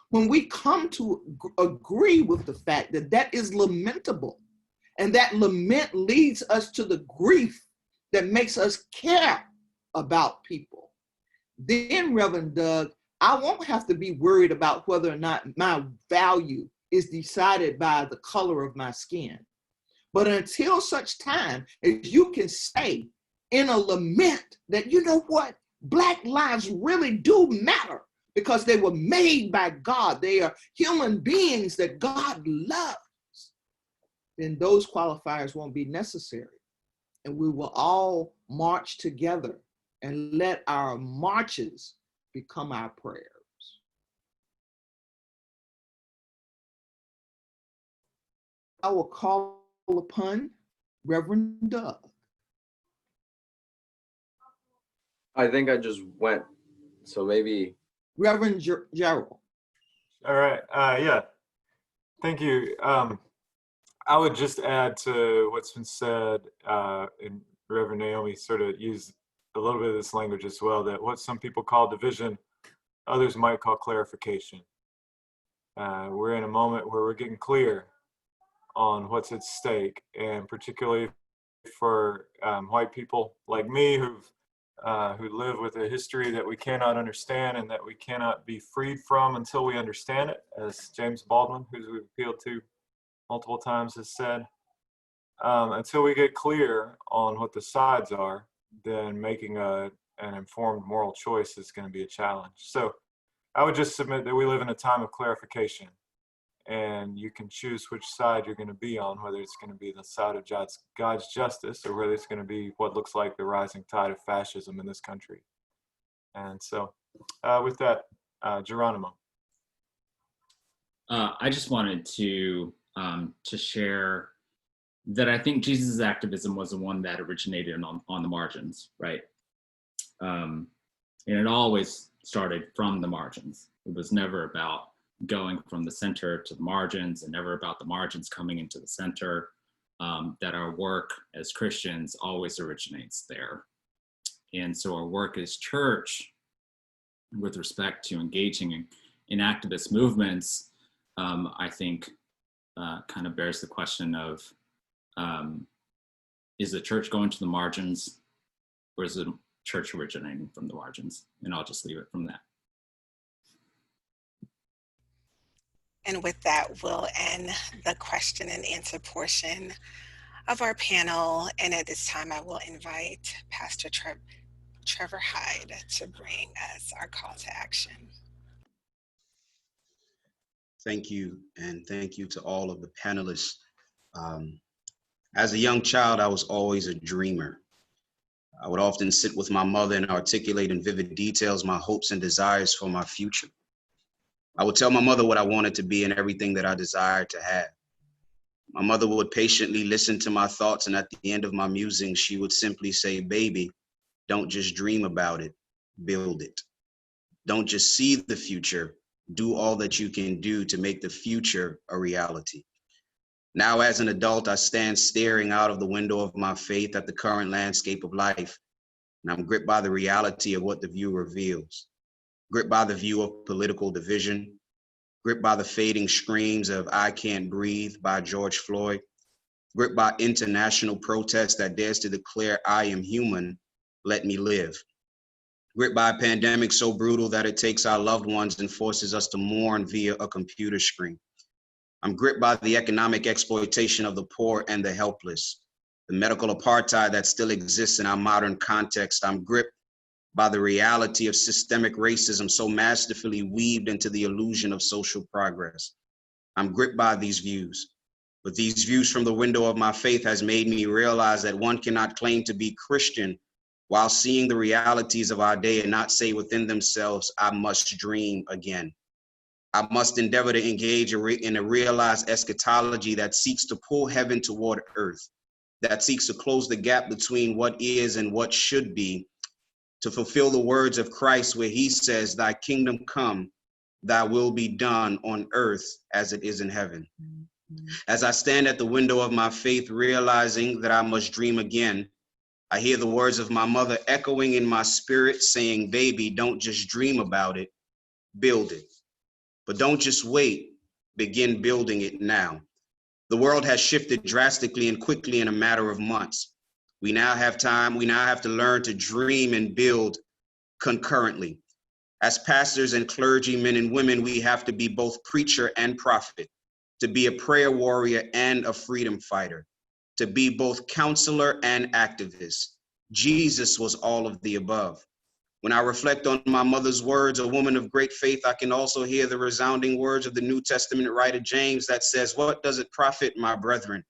Speaker 5: when we come to agree with the fact that that is lamentable, and that lament leads us to the grief that makes us care about people, then, Reverend Doug, I won't have to be worried about whether or not my value is decided by the color of my skin. But until such time as you can say in a lament that, you know what, Black lives really do matter because they were made by God. They are human beings that God loves. Then those qualifiers won't be necessary. And we will all march together and let our marches become our prayers. I will call upon Reverend Doug.
Speaker 10: I think I just went, so maybe.
Speaker 5: Reverend Gerald.
Speaker 7: All right, yeah, thank you. I would just add to what's been said, and Reverend Naomi sort of used a little bit of this language as well, that what some people call division, others might call clarification. We're in a moment where we're getting clear on what's at stake, and particularly for white people like me who live with a history that we cannot understand and that we cannot be freed from until we understand it, as James Baldwin, who we've appealed to multiple times, has said. Until we get clear on what the sides are, then making an informed moral choice is going to be a challenge. So I would just submit that we live in a time of clarification, and you can choose which side you're going to be on, whether it's going to be the side of God's justice or whether it's going to be what looks like the rising tide of fascism in this country. And so with that, Geronimo.
Speaker 6: I just wanted to share that I think Jesus' activism was the one that originated on the margins, right? And it always started from the margins. It was never about going from the center to the margins, and never about the margins coming into the center. That our work as Christians always originates there. And so our work as church, with respect to engaging in activist movements, I think kind of bears the question of, is the church going to the margins, or is the church originating from the margins? And I'll just leave it from that.
Speaker 9: And with that, we'll end the question and answer portion of our panel. And at this time, I will invite Pastor Trevor Hyde to bring us our call to action.
Speaker 11: Thank you, and thank you to all of the panelists. As a young child, I was always a dreamer. I would often sit with my mother and articulate in vivid details my hopes and desires for my future. I would tell my mother what I wanted to be and everything that I desired to have. My mother would patiently listen to my thoughts, and at the end of my musings, she would simply say, "Baby, don't just dream about it, build it. Don't just see the future, do all that you can do to make the future a reality." Now, as an adult, I stand staring out of the window of my faith at the current landscape of life, and I'm gripped by the reality of what the view reveals. Gripped by the view of political division, gripped by the fading screams of "I Can't Breathe" by George Floyd, gripped by international protest that dares to declare "I am human, let me live." Gripped by a pandemic so brutal that it takes our loved ones and forces us to mourn via a computer screen. I'm gripped by the economic exploitation of the poor and the helpless, the medical apartheid that still exists in our modern context. I'm gripped by the reality of systemic racism so masterfully weaved into the illusion of social progress. I'm gripped by these views, but these views from the window of my faith has made me realize that one cannot claim to be Christian while seeing the realities of our day and not say within themselves, "I must dream again." I must endeavor to engage in a realized eschatology that seeks to pull heaven toward earth, that seeks to close the gap between what is and what should be, to fulfill the words of Christ where he says, "Thy kingdom come, thy will be done on earth as it is in heaven." As I stand at the window of my faith, realizing that I must dream again, I hear the words of my mother echoing in my spirit saying, "Baby, don't just dream about it, build it." But don't just wait, begin building it now. The world has shifted drastically and quickly in a matter of months. We now have time, we now have to learn to dream and build concurrently. As pastors and clergymen and women, we have to be both preacher and prophet, to be a prayer warrior and a freedom fighter, to be both counselor and activist. Jesus was all of the above. When I reflect on my mother's words, a woman of great faith, I can also hear the resounding words of the New Testament writer James that says, "What does it profit, my brethren,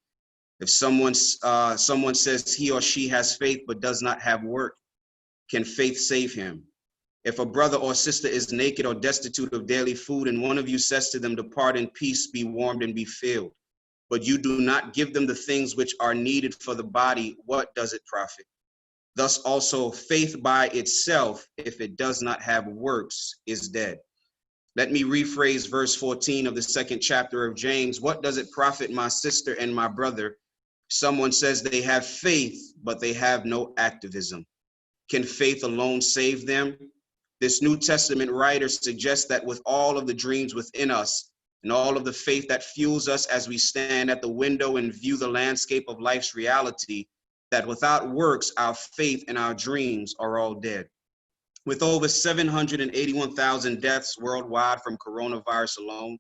Speaker 11: if someone says he or she has faith but does not have work? Can faith save him? If a brother or sister is naked or destitute of daily food, and one of you says to them, 'Depart in peace, be warmed and be filled,' but you do not give them the things which are needed for the body, what does it profit? Thus also faith by itself, if it does not have works, is dead." Let me rephrase verse 14 of the second chapter of James. What does it profit, my sister and my brother? Someone says they have faith, but they have no activism. Can faith alone save them? This New Testament writer suggests that with all of the dreams within us and all of the faith that fuels us as we stand at the window and view the landscape of life's reality, that without works, our faith and our dreams are all dead. With over 781,000 deaths worldwide from coronavirus alone,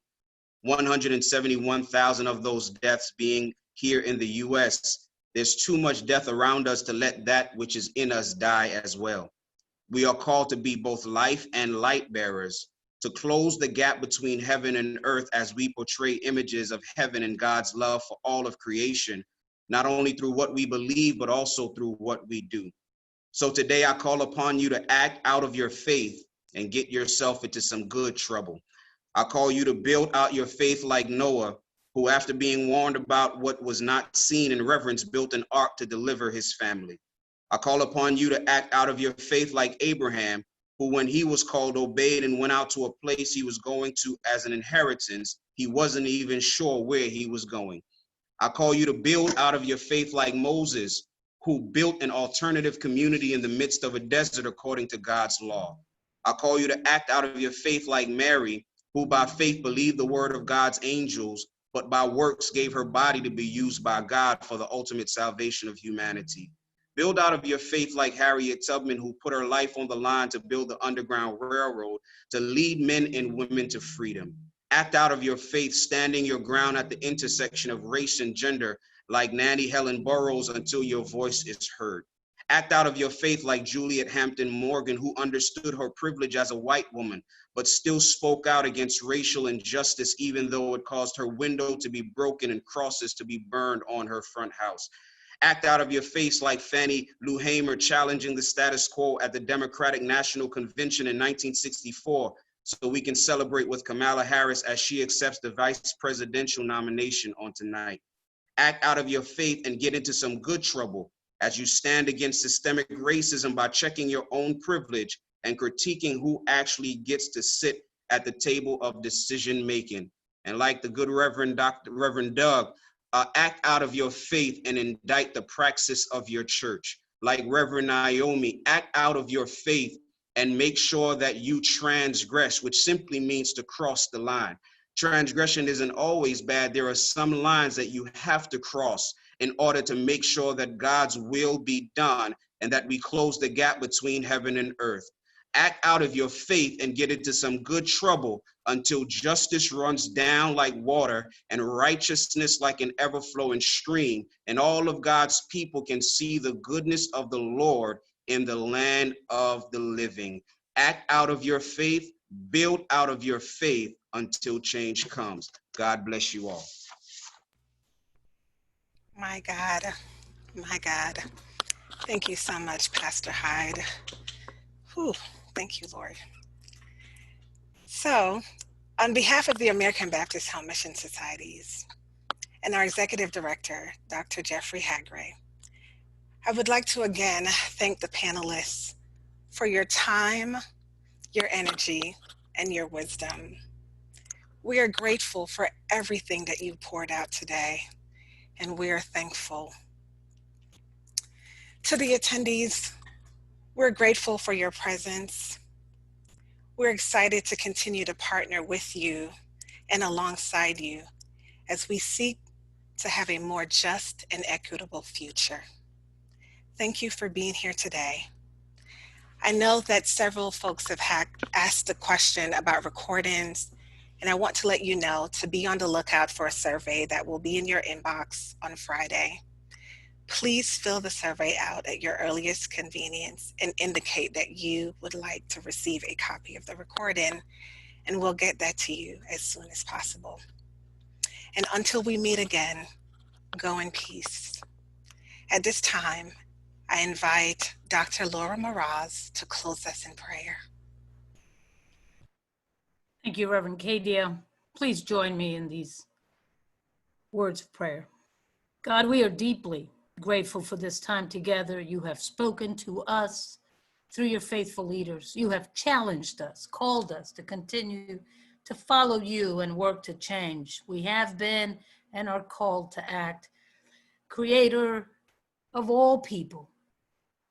Speaker 11: 171,000 of those deaths being here in the US, there's too much death around us to let that which is in us die as well. We are called to be both life and light bearers, to close the gap between heaven and earth as we portray images of heaven and God's love for all of creation, not only through what we believe, but also through what we do. So today I call upon you to act out of your faith and get yourself into some good trouble. I call you to build out your faith like Noah, who after being warned about what was not seen in reverence, built an ark to deliver his family. I call upon you to act out of your faith like Abraham, who when he was called obeyed and went out to a place he was going to as an inheritance, he wasn't even sure where he was going. I call you to build out of your faith like Moses, who built an alternative community in the midst of a desert according to God's law. I call you to act out of your faith like Mary, who by faith believed the word of God's angels, but by works gave her body to be used by God for the ultimate salvation of humanity. Build out of your faith like Harriet Tubman, who put her life on the line to build the Underground Railroad, to lead men and women to freedom. Act out of your faith, standing your ground at the intersection of race and gender, like Nanny Helen Burroughs, until your voice is heard. Act out of your faith like Juliet Hampton Morgan, who understood her privilege as a white woman, but still spoke out against racial injustice, even though it caused her window to be broken and crosses to be burned on her front house. Act out of your faith like Fannie Lou Hamer, challenging the status quo at the Democratic National Convention in 1964, so we can celebrate with Kamala Harris as she accepts the vice presidential nomination on tonight. Act out of your faith and get into some good trouble as you stand against systemic racism by checking your own privilege and critiquing who actually gets to sit at the table of decision making. And like the good Reverend Doug, act out of your faith and indict the praxis of your church. Like Reverend Naomi, act out of your faith and make sure that you transgress, which simply means to cross the line. Transgression isn't always bad. There are some lines that you have to cross in order to make sure that God's will be done and that we close the gap between heaven and earth. Act out of your faith and get into some good trouble until justice runs down like water and righteousness like an ever-flowing stream, and all of God's people can see the goodness of the Lord in the land of the living. Act out of your faith, build out of your faith until change comes. God bless you all.
Speaker 9: My God, my God. Thank you so much, Pastor Hyde. Whew, thank you, Lord. So, on behalf of the American Baptist Home Mission Societies and our Executive Director, Dr. Jeffrey Hagray, I would like to again thank the panelists for your time, your energy, and your wisdom. We are grateful for everything that you poured out today, and we are thankful. To the attendees, we're grateful for your presence. We're excited to continue to partner with you and alongside you as we seek to have a more just and equitable future. Thank you for being here today. I know that several folks have asked a question about recordings, and I want to let you know to be on the lookout for a survey that will be in your inbox on Friday. Please fill the survey out at your earliest convenience and indicate that you would like to receive a copy of the recording, and we'll get that to you as soon as possible. And until we meet again, go in peace. At this time, I invite Dr. Laura Meraz to close us in prayer.
Speaker 12: Thank you, Reverend Kadia. Please join me in these words of prayer. God, we are deeply grateful for this time together. You have spoken to us through your faithful leaders. You have challenged us, called us to continue to follow you and work to change. We have been and are called to act. Creator of all people,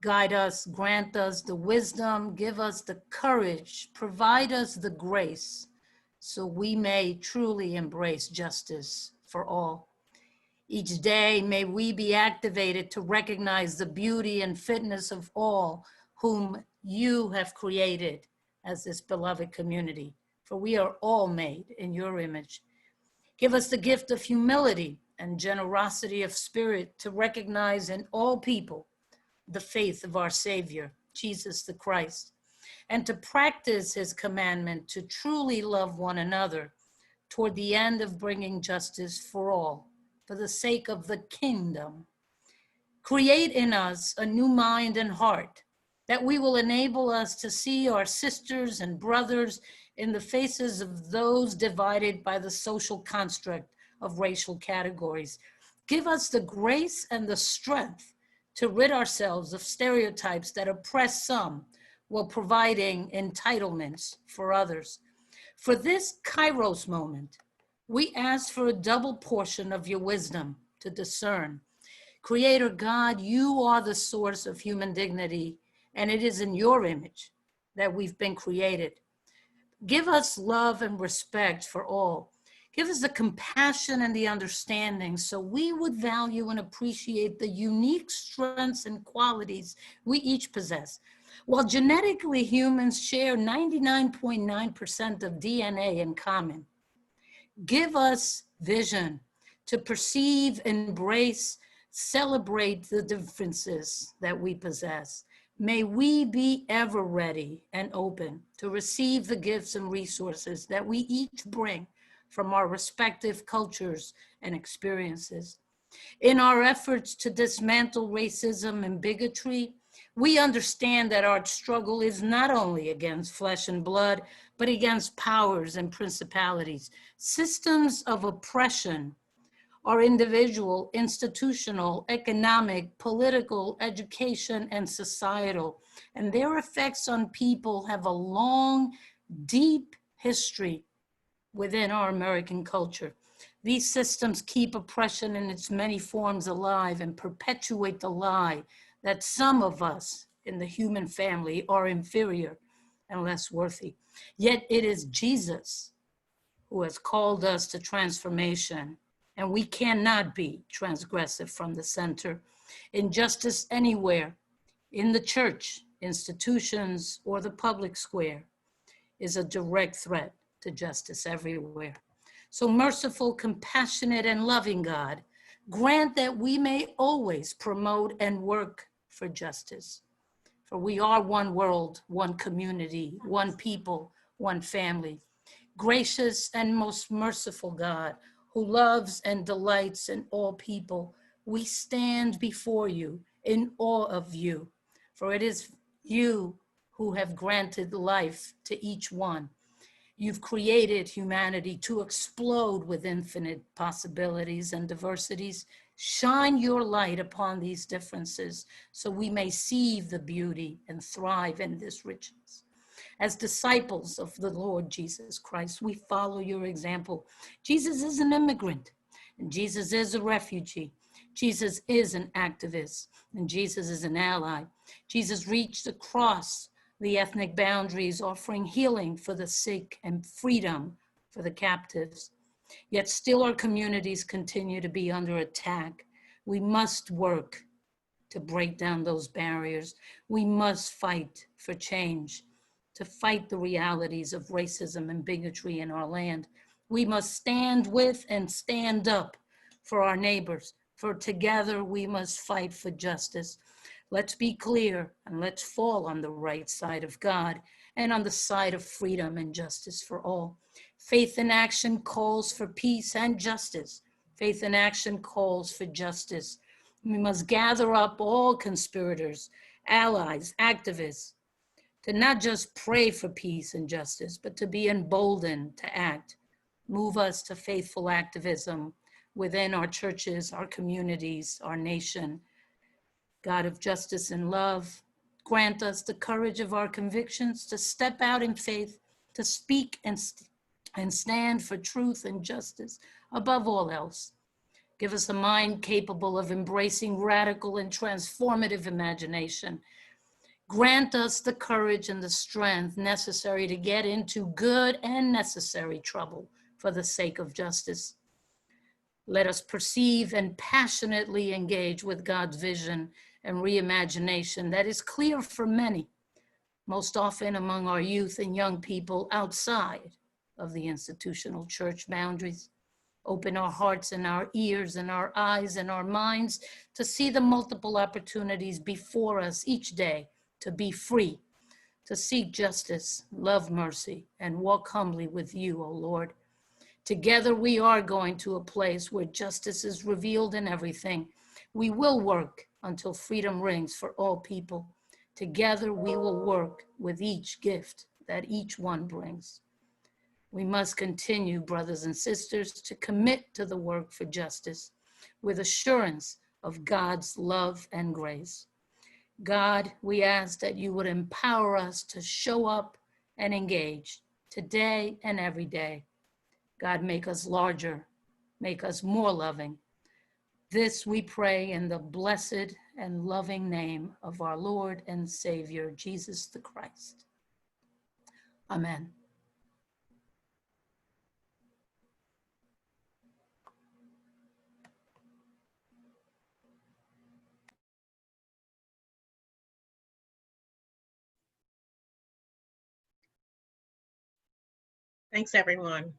Speaker 12: guide us, grant us the wisdom, give us the courage, provide us the grace so we may truly embrace justice for all. Each day, may we be activated to recognize the beauty and fitness of all whom you have created as this beloved community, for we are all made in your image. Give us the gift of humility and generosity of spirit to recognize in all people the faith of our Savior, Jesus the Christ, and to practice his commandment to truly love one another toward the end of bringing justice for all, for the sake of the kingdom. Create in us a new mind and heart that we will enable us to see our sisters and brothers in the faces of those divided by the social construct of racial categories. Give us the grace and the strength to rid ourselves of stereotypes that oppress some while providing entitlements for others. For this Kairos moment, we ask for a double portion of your wisdom to discern. Creator God, you are the source of human dignity, and it is in your image that we've been created. Give us love and respect for all. Give us the compassion and the understanding so we would value and appreciate the unique strengths and qualities we each possess. While genetically humans share 99.9% of DNA in common, give us vision to perceive, embrace, celebrate the differences that we possess. May we be ever ready and open to receive the gifts and resources that we each bring from our respective cultures and experiences. In our efforts to dismantle racism and bigotry, we understand that our struggle is not only against flesh and blood, but against powers and principalities, systems of oppression are individual, institutional, economic, political, education, and societal, and their effects on people have a long, deep history within our American culture. These systems keep oppression in its many forms alive and perpetuate the lie that some of us in the human family are inferior and less worthy. Yet it is Jesus who has called us to transformation, and we cannot be transgressive from the center. Injustice anywhere, in the church, institutions, or the public square, is a direct threat to justice everywhere. So merciful, compassionate, and loving God, grant that we may always promote and work for justice. For we are one world, one community, one people, one family. Gracious and most merciful God, who loves and delights in all people, we stand before you in awe of you, for it is you who have granted life to each one. You've created humanity to explode with infinite possibilities and diversities. Shine your light upon these differences so we may see the beauty and thrive in this richness. As disciples of the Lord Jesus Christ, we follow your example. Jesus is an immigrant, and Jesus is a refugee. Jesus is an activist, and Jesus is an ally. Jesus reached across the ethnic boundaries, offering healing for the sick and freedom for the captives. Yet still our communities continue to be under attack. We must work to break down those barriers. We must fight for change, to fight the realities of racism and bigotry in our land. We must stand with and stand up for our neighbors, for together we must fight for justice. Let's be clear and let's fall on the right side of God and on the side of freedom and justice for all. Faith in action calls for peace and justice. Faith in action calls for justice. We must gather up all conspirators, allies, activists, to not just pray for peace and justice, but to be emboldened to act. Move us to faithful activism within our churches, our communities, our nation. God of justice and love, grant us the courage of our convictions to step out in faith, to speak and stand for truth and justice above all else. Give us a mind capable of embracing radical and transformative imagination. Grant us the courage and the strength necessary to get into good and necessary trouble for the sake of justice. Let us perceive and passionately engage with God's vision and reimagination that is clear for many, most often among our youth and young people outside of the institutional church boundaries. Open our hearts and our ears and our eyes and our minds to see the multiple opportunities before us each day to be free, to seek justice, love mercy, and walk humbly with you, O Lord. Together we are going to a place where justice is revealed in everything. We will work until freedom rings for all people. Together we will work with each gift that each one brings. We must continue, brothers and sisters, to commit to the work for justice with assurance of God's love and grace. God, we ask that you would empower us to show up and engage today and every day. God, make us larger, make us more loving. This we pray in the blessed and loving name of our Lord and Savior, Jesus the Christ. Amen.
Speaker 4: Thanks, everyone.